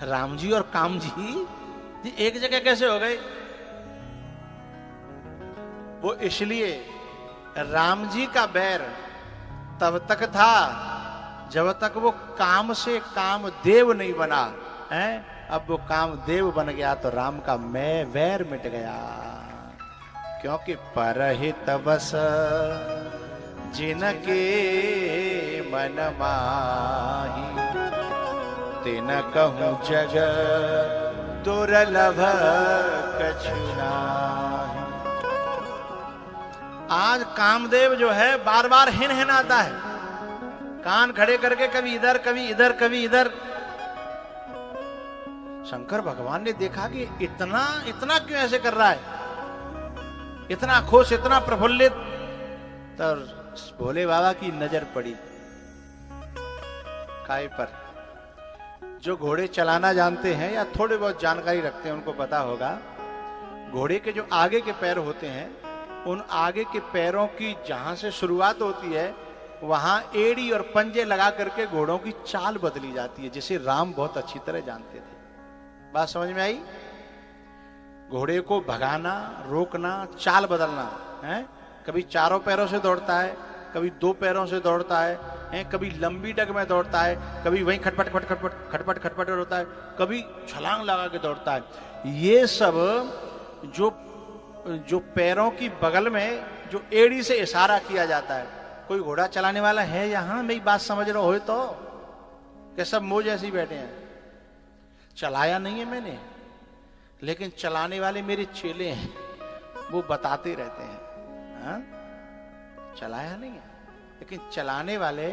राम जी और काम जी एक जगह कैसे हो गए? वो इसलिए राम जी का बैर तब तक था जब तक वो काम से काम देव नहीं बना है। अब वो काम देव बन गया तो राम का मैं वैर मिट गया। क्योंकि परहित बस जिनके मन माही, तिन कहूं जग दुर्लभ कछु नाहि। आज कामदेव जो है बार बार हिन हिनाता है, कान खड़े करके कभी इधर कभी इधर कभी इधर। शंकर भगवान ने देखा कि इतना इतना क्यों ऐसे कर रहा है, इतना खुश इतना प्रफुल्लित। तो भोले बाबा की नजर पड़ी काय पर। जो घोड़े चलाना जानते हैं या थोड़े बहुत जानकारी रखते हैं उनको पता होगा, घोड़े के जो आगे के पैर होते हैं, उन आगे के पैरों की जहां से शुरुआत होती है वहां एड़ी और पंजे लगा करके घोड़ों की चाल बदली जाती है, जिसे राम बहुत अच्छी तरह जानते थे। बात समझ में आई? घोड़े को भगाना, रोकना, चाल बदलना है। कभी चारों पैरों से दौड़ता है, कभी दो पैरों से दौड़ता है, कभी लंबी डग में दौड़ता है, कभी वहीं खटपट खटपट खटपट खटपट खटपट होता है, कभी छलांग लगा के दौड़ता है। ये सब जो पैरों की बगल में जो एड़ी से इशारा किया जाता है। कोई घोड़ा चलाने वाला है यहां? मेरी बात समझ रहे हो तो? कि सब मुझ ऐसे ही बैठे हैं? चलाया नहीं है मैंने, लेकिन चलाने वाले मेरे चेले हैं, वो बताते रहते हैं। हाँ? चलाया नहीं है, लेकिन चलाने वाले,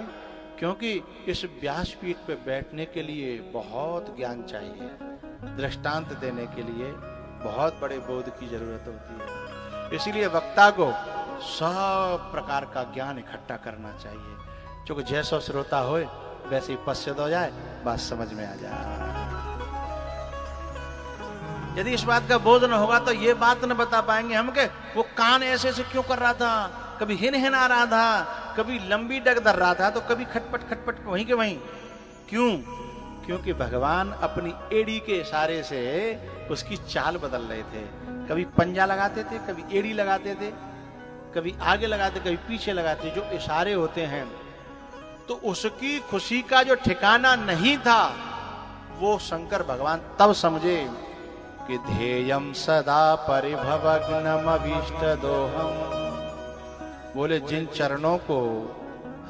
क्योंकि इस व्यासपीठ पे बैठने के लिए बहुत ज्ञान चाहिए, दृष्टांत देने के लिए बहुत बड़े बोध की जरूरत होती है। इसीलिए वक्ता को सब प्रकार का ज्ञान इकट्ठा करना चाहिए, क्योंकि जैसा श्रोता होए वैसे ही पश्चात हो जाए, बात समझ में आ जाए। यदि इस बात का बोध न होगा तो ये बात न बता पाएंगे हम के वो कान ऐसे ऐसे क्यों कर रहा था, कभी हिन हिन आ रहा था, कभी लंबी डग धर रहा था, तो कभी खटपट खटपट वहीं के वहीं। क्यों? क्योंकि भगवान अपनी एड़ी के इशारे से उसकी चाल बदल रहे थे। कभी पंजा लगाते थे, कभी एड़ी लगाते थे, कभी आगे लगाते, कभी पीछे लगाते। जो इशारे होते हैं, तो उसकी खुशी का जो ठिकाना नहीं था, वो शंकर भगवान तब समझे कि ध्येयम सदा परिभवग्नम अभीष्ट दोहम। बोले जिन चरणों को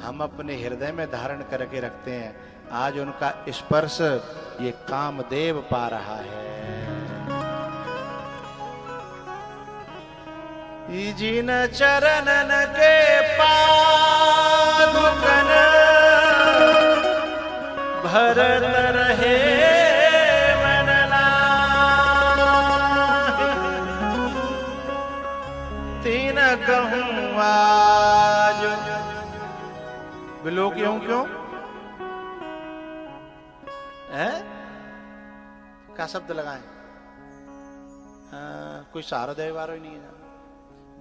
हम अपने हृदय में धारण करके रखते हैं, आज उनका स्पर्श ये कामदेव पा रहा है। जिन चरणन के पादुकन भरत रहे मनला, तीन कहूँ आज। बिलो क्यों क्यों है? क्या शब्द लगाएं? कोई सारा देवारो ही नहीं है।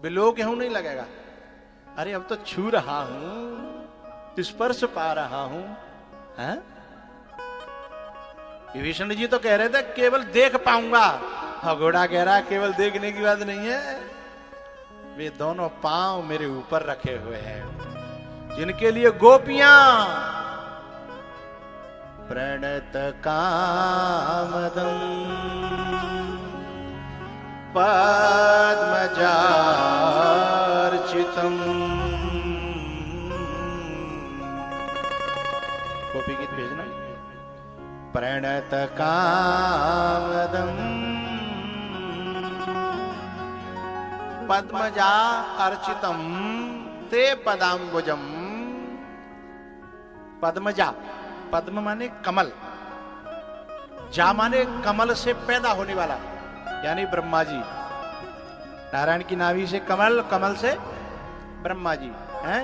बिलो क्यों नहीं लगेगा? अरे अब तो छू रहा हूं, स्पर्श पा रहा हूं। विभीषण जी तो कह रहे थे केवल देख पाऊंगा, और घोड़ा कह रहा केवल देखने की बात नहीं है, वे दोनों पांव मेरे ऊपर रखे हुए हैं, जिनके लिए गोपियां प्रणत कामदम पद्मजार्चितम। गोपी गीत भेजना। प्रणत कामदम पद्मजा अर्चितम ते पदाम्बुजम। पद्मजा, पद्म माने कमल, जा माने कमल से पैदा होने वाला, यानी ब्रह्मा जी। नारायण की नाभि से कमल, कमल से ब्रह्मा जी हैं।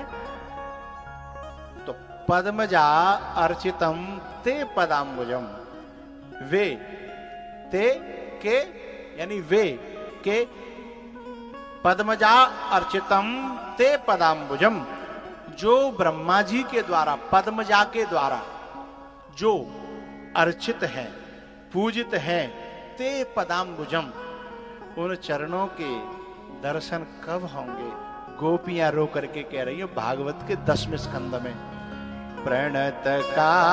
पद्मजा अर्चितम ते पदाम्बुजम। वे ते के यानी वे के पद्मजा अर्चितम ते पदाम्बुजम, जो ब्रह्मा जी के द्वारा, पद्मजा के द्वारा जो अर्चित है, पूजित है, ते पदाम्बुजम, उन चरणों के दर्शन कब होंगे? गोपियां रो करके कह रही हो भागवत के 10वें स्कंद में, प्रणत कामदम,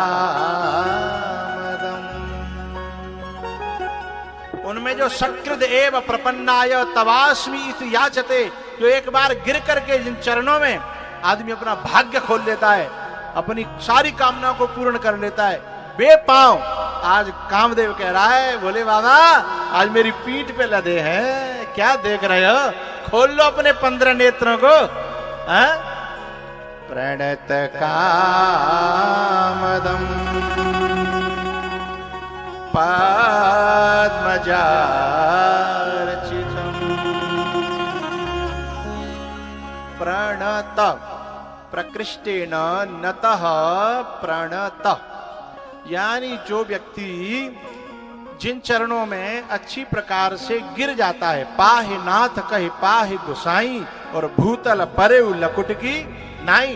उनमें जो सकृद एव प्रपन्नाय तवास्मि इति याचते, जो एक बार गिर करके जिन चरणों में आदमी अपना भाग्य खोल लेता है, अपनी सारी कामनाओं को पूर्ण कर लेता है, बेपांव। आज कामदेव कह रहा है, बोले बाबा आज मेरी पीठ पे लदे हैं, क्या देख रहे हो? खोल लो अपने 15 नेत्रों को। प्रणत कामदम पद्मजार्चितम। प्रणत प्रकृष्टेन नतः प्रणत, यानी जो व्यक्ति जिन चरणों में अच्छी प्रकार से गिर जाता है, पाहि नाथ कहि पाहि गुसाई और भूतल परे लकुट की नाई,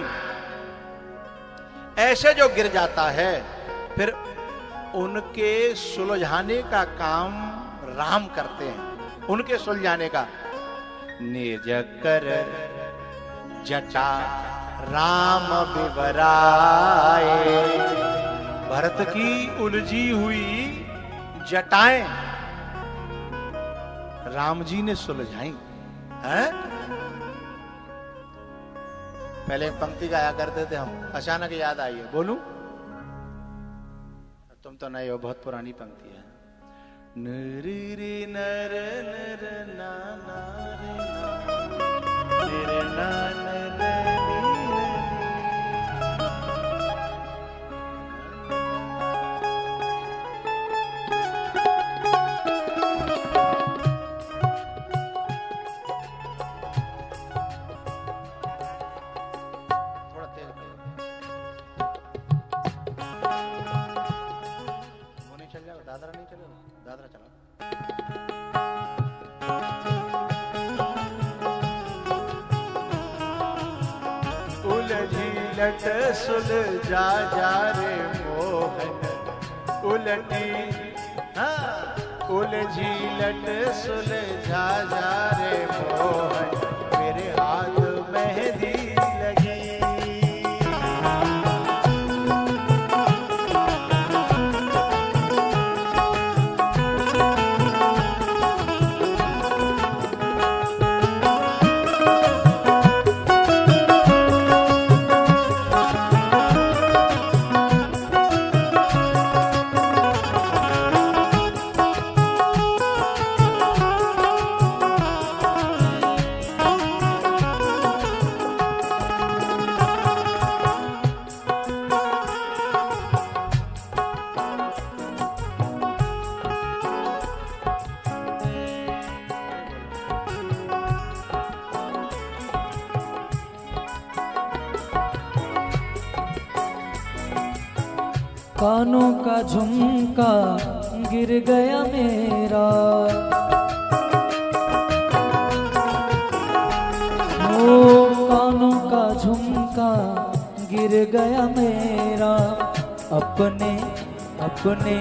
ऐसे जो गिर जाता है फिर उनके सुलझाने का काम राम करते हैं, उनके सुलझाने का। निज कर जटा राम विवराए, भरत की उलझी हुई जटाएं राम जी ने सुलझाई हैं। पहले पंक्ति गाया करते थे हम, अचानक याद आई है, बोलूं? तुम तो नहीं हो, बहुत पुरानी पंक्ति है। नरी नर नर ना ना रे ना दादरा नहीं चलेगा, दादरा चला। उलझी लट सुलझा जा रे मोहन, उलटी हाँ, उलझी लट सुलझा जा रे मोहन, मेरे हाथ मेहंदी लगी। कानों का झुमका गिर गया मेरा, ओ कानों का झुमका गिर गया मेरा, अपने अपने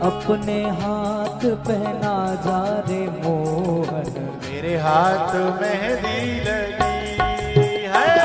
अपने हाथ पहना जा रे मोहन, मेरे हाथ मेहंदी लगी है।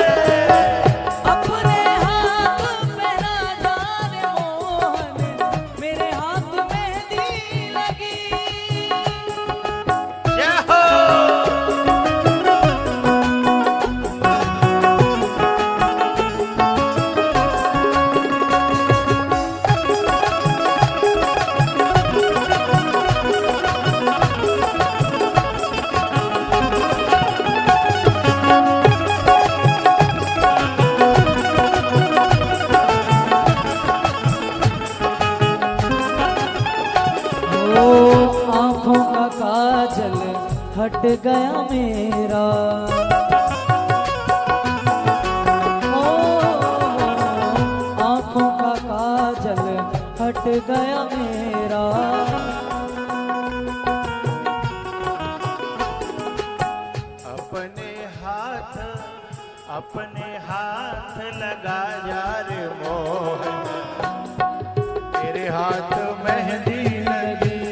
हट गया मेरा, हट गया मेरा। अपने हाथ लगा जा रे मोहन, तेरे हाथ मेहंदी लगी।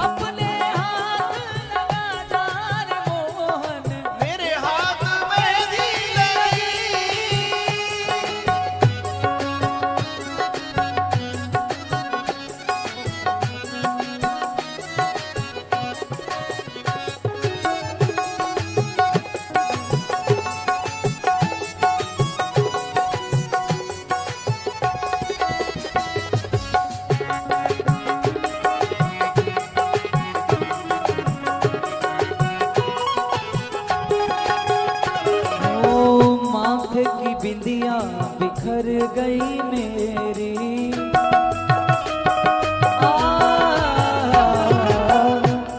अपने हाथ लगा जा रे मोहन, मेरे हाथ मेहंदी लगी। बिंदिया बिखर गई मेरी,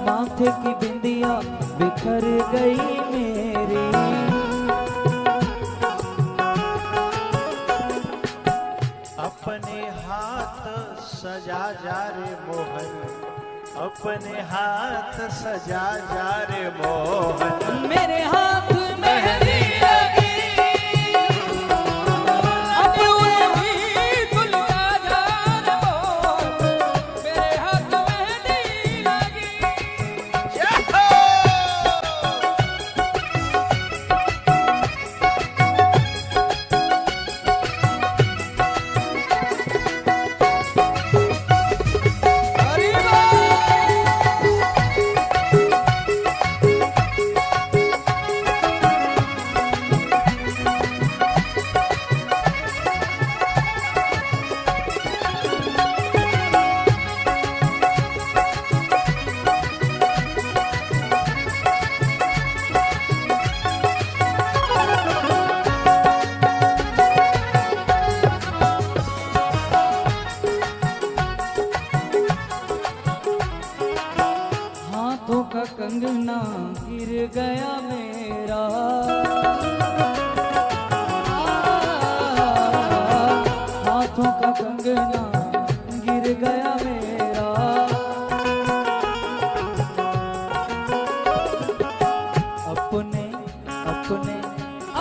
माथे की बिंदिया बिखर गई मेरी। अपने हाथ सजा जा रे मोहन, अपने हाथ सजा जा रे मोहन, मेरे हाथ मेहंदी लगी। का कंगना गिर गया मेरा, हाथों का कंगना गिर गया मेरा। अपने अपने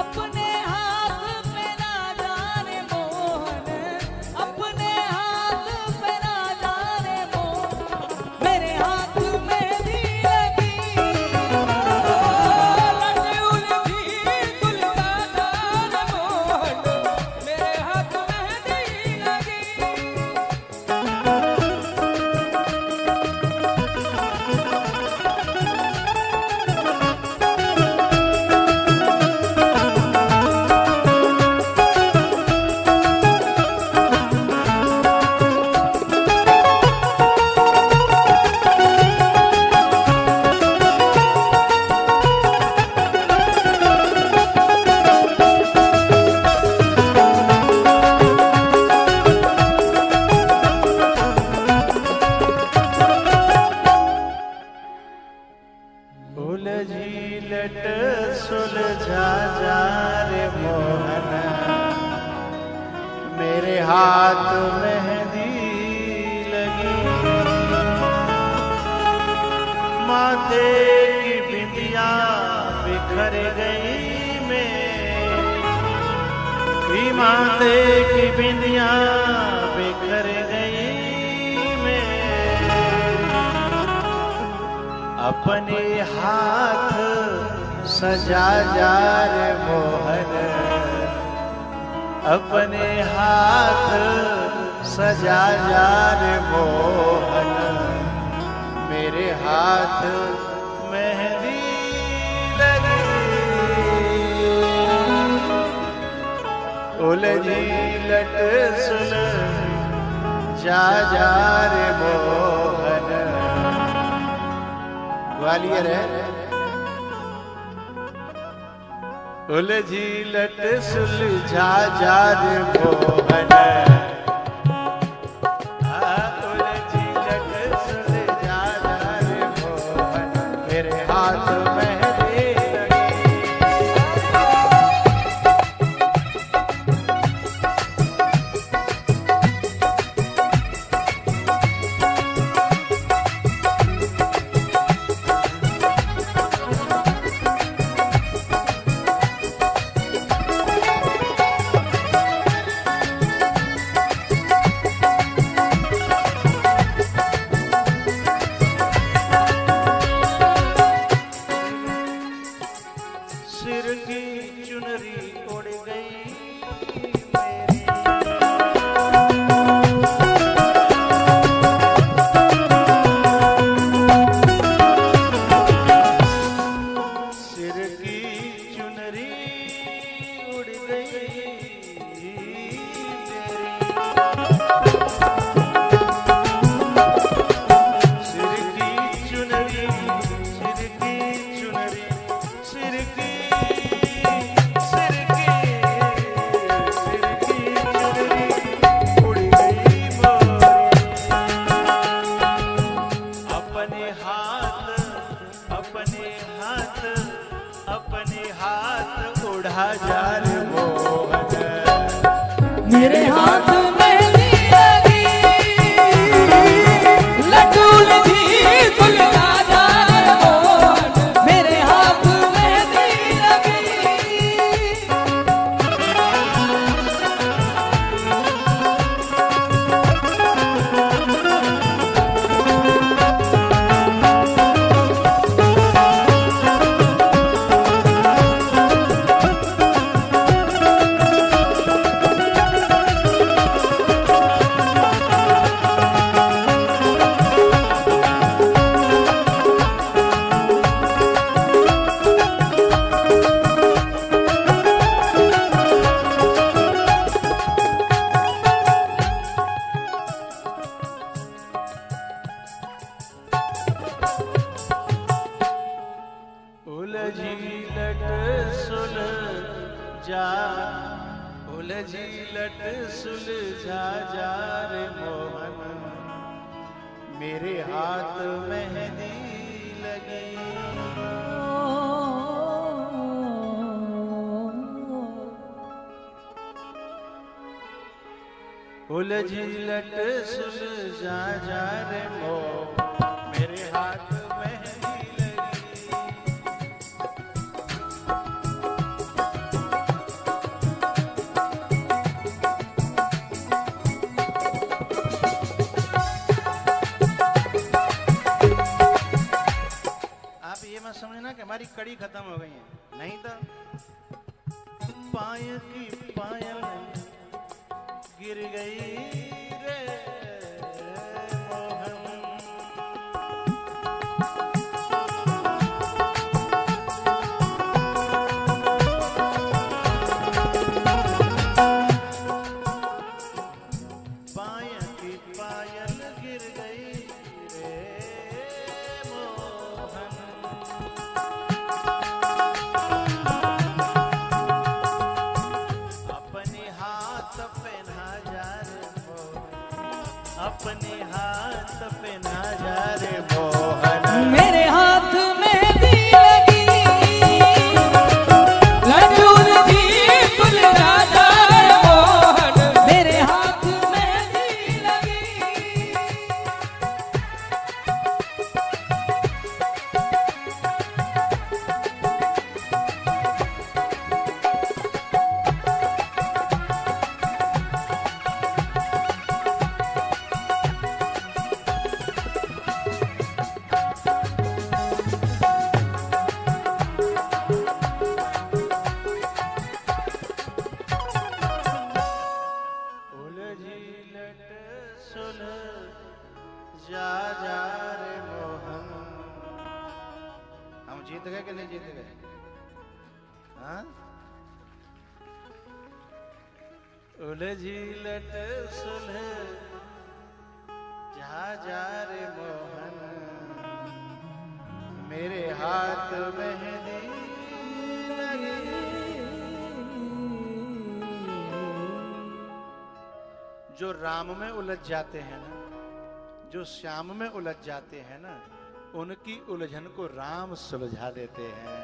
अपने हाथ पे ना जाने मोहन, अपने हाथ पे ना जाने मोहन, मेरे हाथ में उलझीलट सुलझा जा रे मोहन, मेरे हाथ मेहंदी लगी। माथे की बिंदिया बिखर गई मेरी, माथे की बिंदिया बिखर गई मेरी। अपने हाथ सजा जा रे मोहन, अपने हाथ सजा जा रे मोहन, मेरे हाथ मेहंदी लगी। उलझी लट सुलझा जा रे मोहन। ग्वालियर है। उलझी लट सुलझा जा रे मोहन, उलझी लट सुलझा जा रे मोहन, मेरे हाथ मेहंदी लगी। सिर की चुनरी उड़ गई मेरी। सिर की चुनरी उड़ गई मेरी। सिर की चुनरी, सिर की चुनरी, सिर की चुनरी उड़ गई मोरी। अपने हाथ उड़ा जा रे मोहन। मेरे हाथ मेहंदी लगी, लड्डू लगी फुलका जा रे मोहन। मेरे हाथ मेहंदी लगी। उलझी लट सुलझा, उलझी लट सुलझा जा रे मोहन। मेरे हाथ मेहंदी लगी। उलझी लट सुलझा जा रे मोहन। मेरे हाथ मेहंदी लगी। समझना कि हमारी कड़ी खत्म हो गई है, नहीं तो पायल की पायल गिर गई रे मोहन। पायल की पायल गिर गई रे मोहन। अपने हाथ पहना जा रे मोहन। मेरे हाथ मेहंदी लगी, लड्डू लगी फुलका जा रे मोहन। मेरे हाथ मेहंदी लगी। जा रे मोहन। हम जीत गए कि नहीं जीत गए? हाँ? उलझी लट सुलझ जा रे मोहन। मेरे हाथ मेहंदी लगी। जो राम में उलझ जाते हैं ना, जो श्याम में उलझ जाते हैं ना, उनकी उलझन को राम सुलझा देते हैं।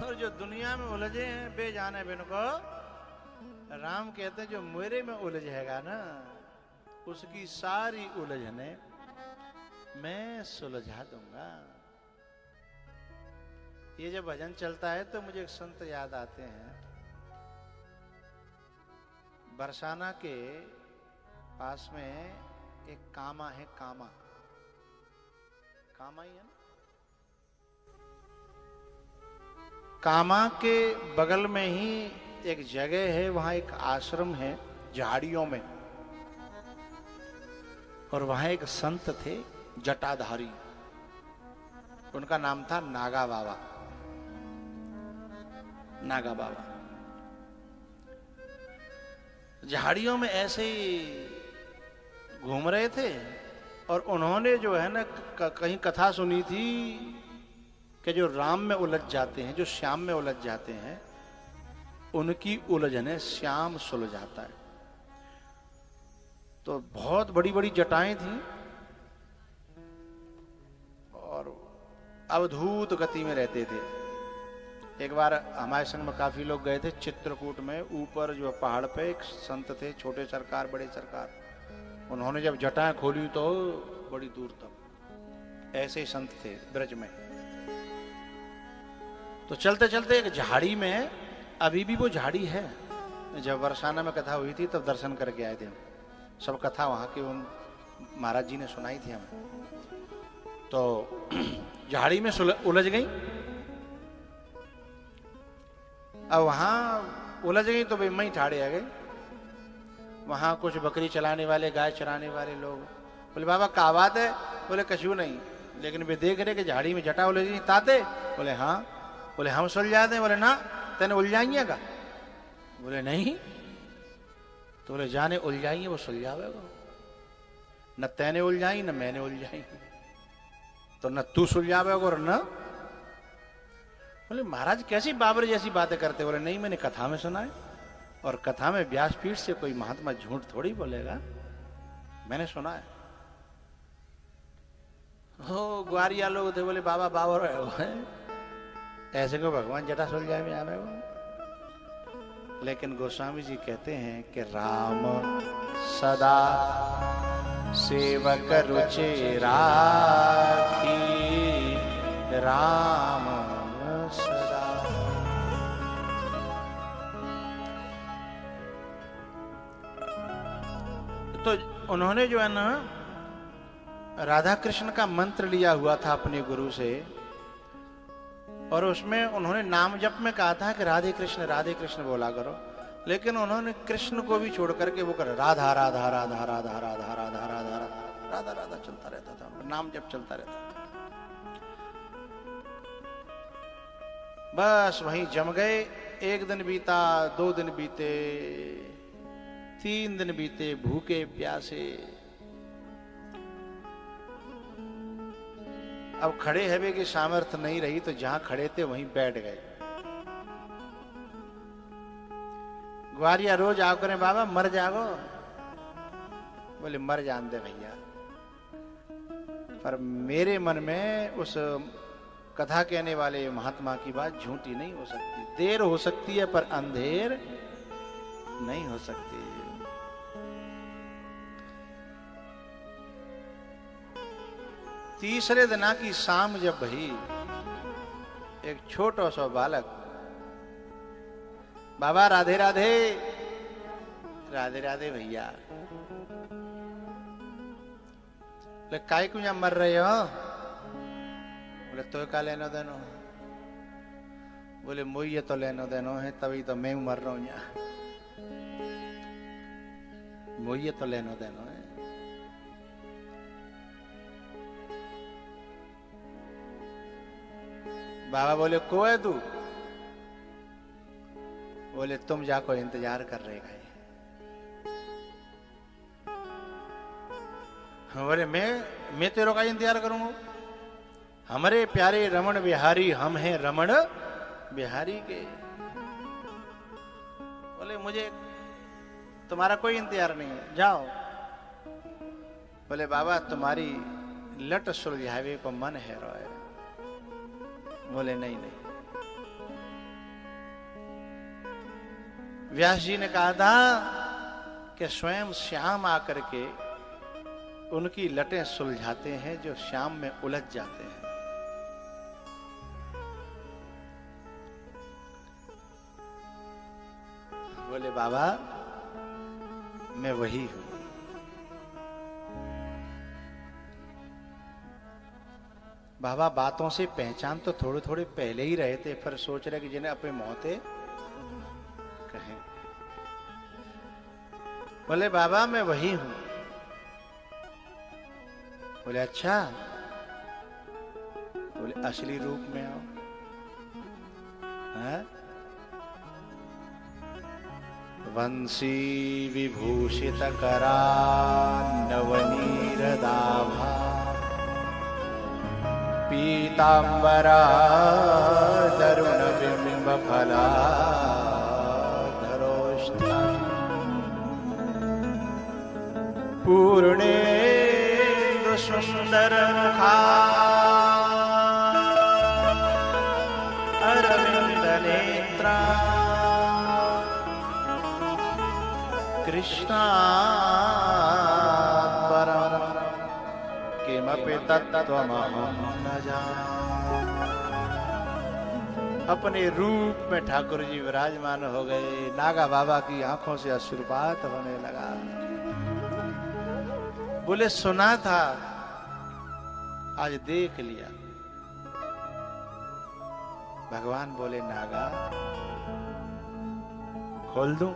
और जो दुनिया में उलझे हैं बेजाने बिन को, राम कहते हैं जो मेरे में उलझेगा ना, उसकी सारी उलझने मैं सुलझा दूंगा। ये जब भजन चलता है तो मुझे एक संत याद आते हैं। बरसाना के पास में एक कामा है, कामा ही है ना। कामा के बगल में ही एक जगह है, वहां एक आश्रम है झाड़ियों में, और वहां एक संत थे जटाधारी, उनका नाम था नागा बाबा। नागा बाबा झाड़ियों में ऐसे ही घूम रहे थे, और उन्होंने जो है ना कहीं कथा सुनी थी कि जो राम में उलझ जाते हैं, जो श्याम में उलझ जाते हैं, उनकी उलझने श्याम सुलझाता है। तो बहुत बड़ी बड़ी जटाएं थी और अवधूत गति में रहते थे। एक बार हमारे संग में काफी लोग गए थे चित्रकूट में, ऊपर जो पहाड़ पे एक संत थे, छोटे सरकार बड़े सरकार, उन्होंने जब जटाएं खोली तो बड़ी दूर तक, ऐसे ही संत थे ब्रज में। तो चलते चलते एक झाड़ी में, अभी भी वो झाड़ी है, जब बरसाना में कथा हुई थी तब दर्शन करके आए थे हम, सब कथा वहां के उन महाराज जी ने सुनाई थी हमें। तो झाड़ी में उलझ गई, अब वहां उलझ गई तो मैं ही ठाड़े आ गए। वहां कुछ बकरी चलाने वाले, गाय चराने वाले लोग बोले बाबा क्या बात है? बोले कछु नहीं, लेकिन वे देख रहे कि झाड़ी में जटा उलझ गई। ताते? बोले हाँ। बोले हम सुलझाते हैं? बोले ना, तेने उलझाइए का? बोले नहीं। तो बोले जाने उलझाइए वो सुलझावेगा, न तेने उलझाई न मैंने उलझाई, तो न तू सुलझावेगा और न। बोले महाराज कैसी बाबर जैसी बातें करते? बोले नहीं, मैंने कथा में सुना है, और कथा में व्यासपीठ से कोई महात्मा झूठ थोड़ी बोलेगा, मैंने सुना है। हो ग्वारिया लोग थे, बोले बाबा बाबर है, ऐसे को भगवान जटा सुलझाए में आ रहे हो। लेकिन गोस्वामी जी कहते हैं कि राम सदा सेवक रुचि राखी, राम सदा। तो उन्होंने जो है ना राधा कृष्ण का मंत्र लिया हुआ था अपने गुरु से, और उसमें उन्होंने नाम जप में कहा था कि राधे कृष्ण बोला करो, लेकिन उन्होंने कृष्ण को भी छोड़ करके वो कर राधा राधा राधा राधा राधा राधा राधा राधा राधा चलता रहता था, नाम जप चलता रहता था। बस वहीं जम गए। एक दिन बीता, 2 दिन बीते, 3 दिन बीते, भूखे प्यासे। अब खड़े हवे की सामर्थ्य नहीं रही, तो जहां खड़े थे वहीं बैठ गए। ग्वारिया रोज आओ करें, बाबा मर जाओ। बोले मर जान दे भैया, पर मेरे मन में उस कथा कहने वाले महात्मा की बात झूठी नहीं हो सकती। देर हो सकती है पर अंधेर नहीं हो सकती। तीसरे दिन की शाम जब भई, एक छोटा सा बालक, बाबा राधे राधे, राधे राधे भैया। बोले काय क्यों यहाँ मर रहे हो? बोले तो का लेनो देनो? बोले मुझे तो लेनो देनो है, तभी तो मैं मर रहा हूं यहाँ, मुझे तो लेनो देनो है। बाबा बोले को है तू? बोले तुम जाको इंतजार कर रहे हैं। बोले मैं तेरे का इंतजार करूंगा? हमारे प्यारे रमण बिहारी हम हैं रमण बिहारी के। बोले मुझे तुम्हारा कोई इंतजार नहीं है, जाओ। बोले बाबा तुम्हारी लट सुलझावे को मन है रोए। बोले नहीं नहीं। व्यास जी ने कहा था कि स्वयं श्याम आकर के उनकी लटें सुलझाते हैं जो श्याम में उलझ जाते हैं। बोले बाबा मैं वही हूं। बाबा बातों से पहचान तो थोड़े थोड़े पहले ही रहे थे, फिर सोच रहे कि जिन्हें अपने मोहते कहें। बोले बाबा मैं वही हूं। बोले अच्छा, बोले असली रूप में आओ। हाँ? वंशी विभूषित करा नवनीरदाभा पीतांबरा तरुण बिंब फला धरोष्ठा पूर्णेन्दु सुंदर मुखा अरविंद नेत्रा कृष्णात् परं किमपि तत्त्वमहं न जाने। अपने रूप में ठाकुर जी विराजमान हो गए। नागा बाबा की आंखों से अश्रुपात होने लगा। बोले सुना था, आज देख लिया। भगवान बोले नागा खोल दूं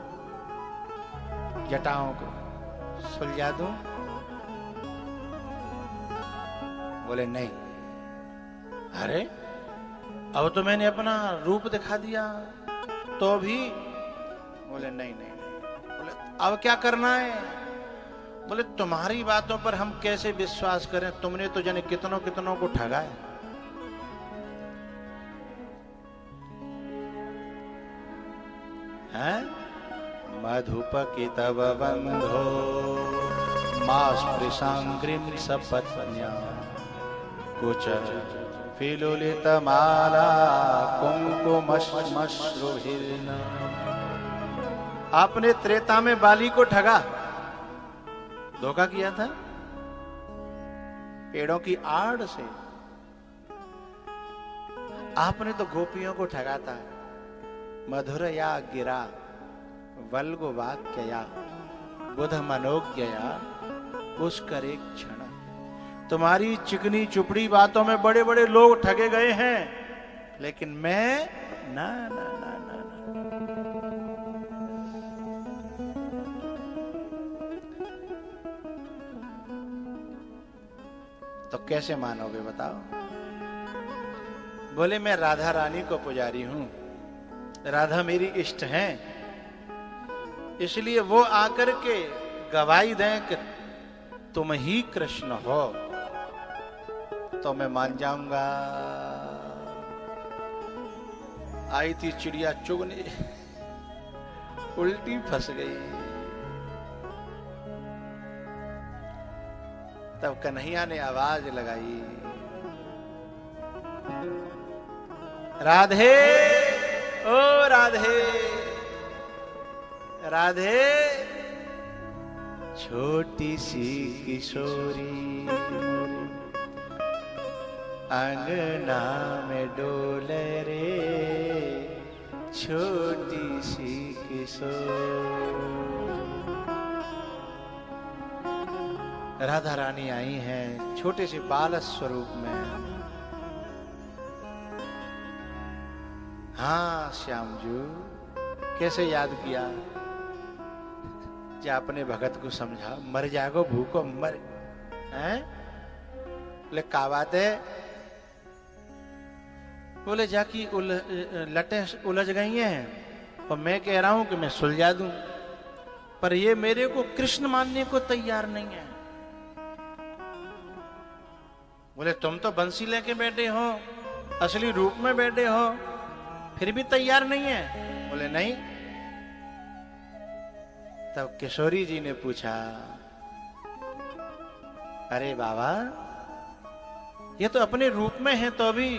जटाओं को, सुलझा दूं? बोले नहीं। अरे अब तो मैंने अपना रूप दिखा दिया तो भी? बोले नहीं नहीं नहीं। बोले अब क्या करना है? बोले तुम्हारी बातों पर हम कैसे विश्वास करें? तुमने तो जाने कितनों कितनों को ठगा है। हैं? मधुपकितव बंधो मास्पृशांग्रिम सपत्न्या कुच फिलुलित माला कुंकुमश्मश्रुभिर्न। आपने त्रेता में बाली को ठगा, धोखा किया था पेड़ों की आड़ से। आपने तो गोपियों को ठगा था। मधुर या गिरा वल्गो वाक्यया बुध मनोज्ञया पुष्कर एक क्षण। तुम्हारी चिकनी चुपड़ी बातों में बड़े बड़े लोग ठगे गए हैं, लेकिन मैं ना ना ना ना, ना। तो कैसे मानोगे बताओ? बोले मैं राधा रानी को पुजारी हूं, राधा मेरी इष्ट हैं, इसलिए वो आकर के गवाही दें कि तुम ही कृष्ण हो तो मैं मान जाऊंगा। आई थी चिड़िया चुगने, उल्टी फंस गई। तब कन्हैया ने आवाज लगाई, राधे ओ राधे राधे। छोटी सी किशोरी अंगना में डोले रे, छोटी सी किशोरी। राधा रानी आई हैं छोटे से बाल स्वरूप में। हाँ श्यामजू, कैसे याद किया? जा अपने भगत को समझा, मर जाएगो भूखो मर हैं? बोले का बात है? बोले जाकी लटें उलझ गई हैं और मैं कह रहा हूं कि मैं सुलझा दूं, पर ये मेरे को कृष्ण मानने को तैयार नहीं है। बोले तुम तो बंसी लेके बैठे हो, असली रूप में बैठे हो, फिर भी तैयार नहीं है? बोले नहीं। तब किशोरी जी ने पूछा, अरे बाबा ये तो अपने रूप में है तो भी।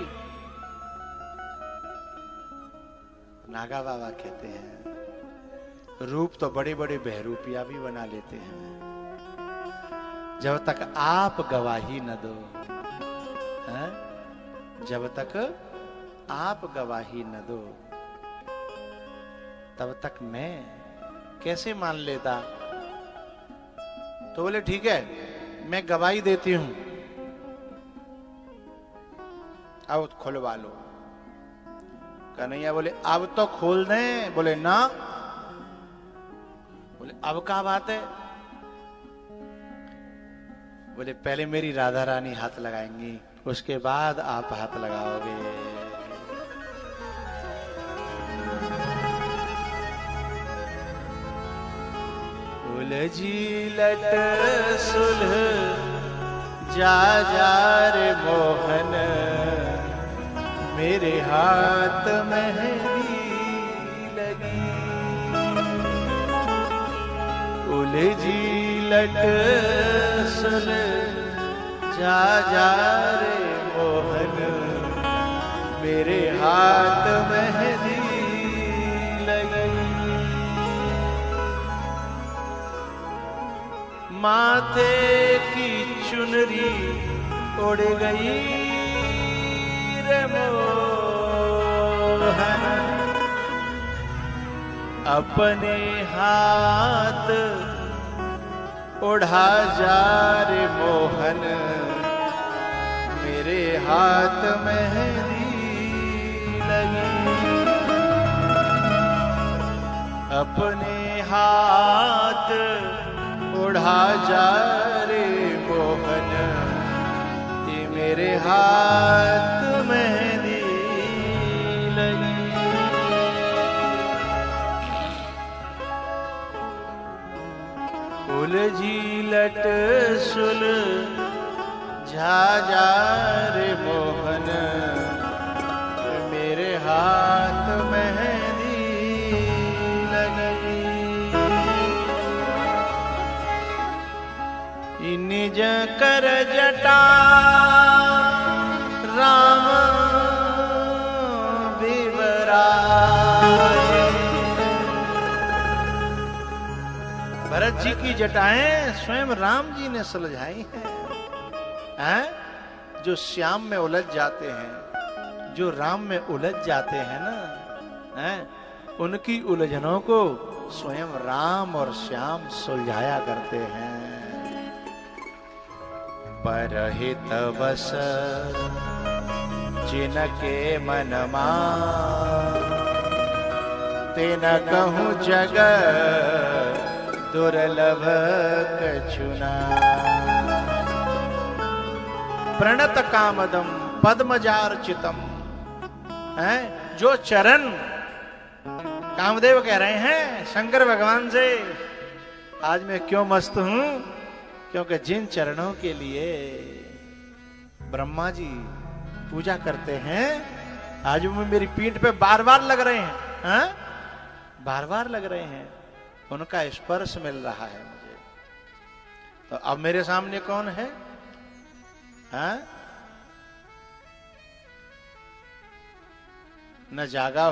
नागा बाबा कहते हैं रूप तो बड़े बड़े बहरूपिया भी बना लेते हैं, जब तक आप गवाही न दो। है? जब तक आप गवाही न दो तब तक मैं कैसे मान लेता? तो बोले ठीक है मैं गवाही देती हूं, अब खुलवा लो। कन्हैया बोले अब तो खोल दें। बोले ना। बोले अब क्या बात है? बोले पहले मेरी राधा रानी हाथ लगाएंगी, उसके बाद आप हाथ लगाओगे। उलझी लट सुलह जा रे मोहन, मेरे हाथ मेहंदी लगी। उलझी लट सुलह जा रे मोहन, मेरे हाथ मेहंदी लगी। माथे की चुनरी उड़ गई रे मोहन, अपने हाथ उड़ा जा रे मोहन, मेरे हाथ मेहंदी लगी। अपने हाथ उड़ा जा रे मोहन, ये मेरे हाथ मेहंदी लगी। उलझी लट सुल जा रे मोहन, मेरे हाथ मेहंदी लगी। निज कर जटा राम विवराए। भरत जी की जटाएं स्वयं राम जी ने सुलझाई हैं। जो श्याम में उलझ जाते हैं, जो राम में उलझ जाते हैं ना, उनकी उलझनों को स्वयं राम और श्याम सुलझाया करते हैं। परहित वस जिनके मन तेन कहूँ जग दुर्लभ कछुना। प्रणत कामदम पद्मजार्चितम, है जो चरण कामदेव कह रहे हैं शंकर भगवान से, आज मैं क्यों मस्त हूं, क्योंकि जिन चरणों के लिए ब्रह्मा जी पूजा करते हैं, आज वो मेरी पीठ पे बार बार लग रहे हैं, बार बार लग रहे हैं, उनका स्पर्श मिल रहा है मुझे। तो अब मेरे सामने कौन है? न जागा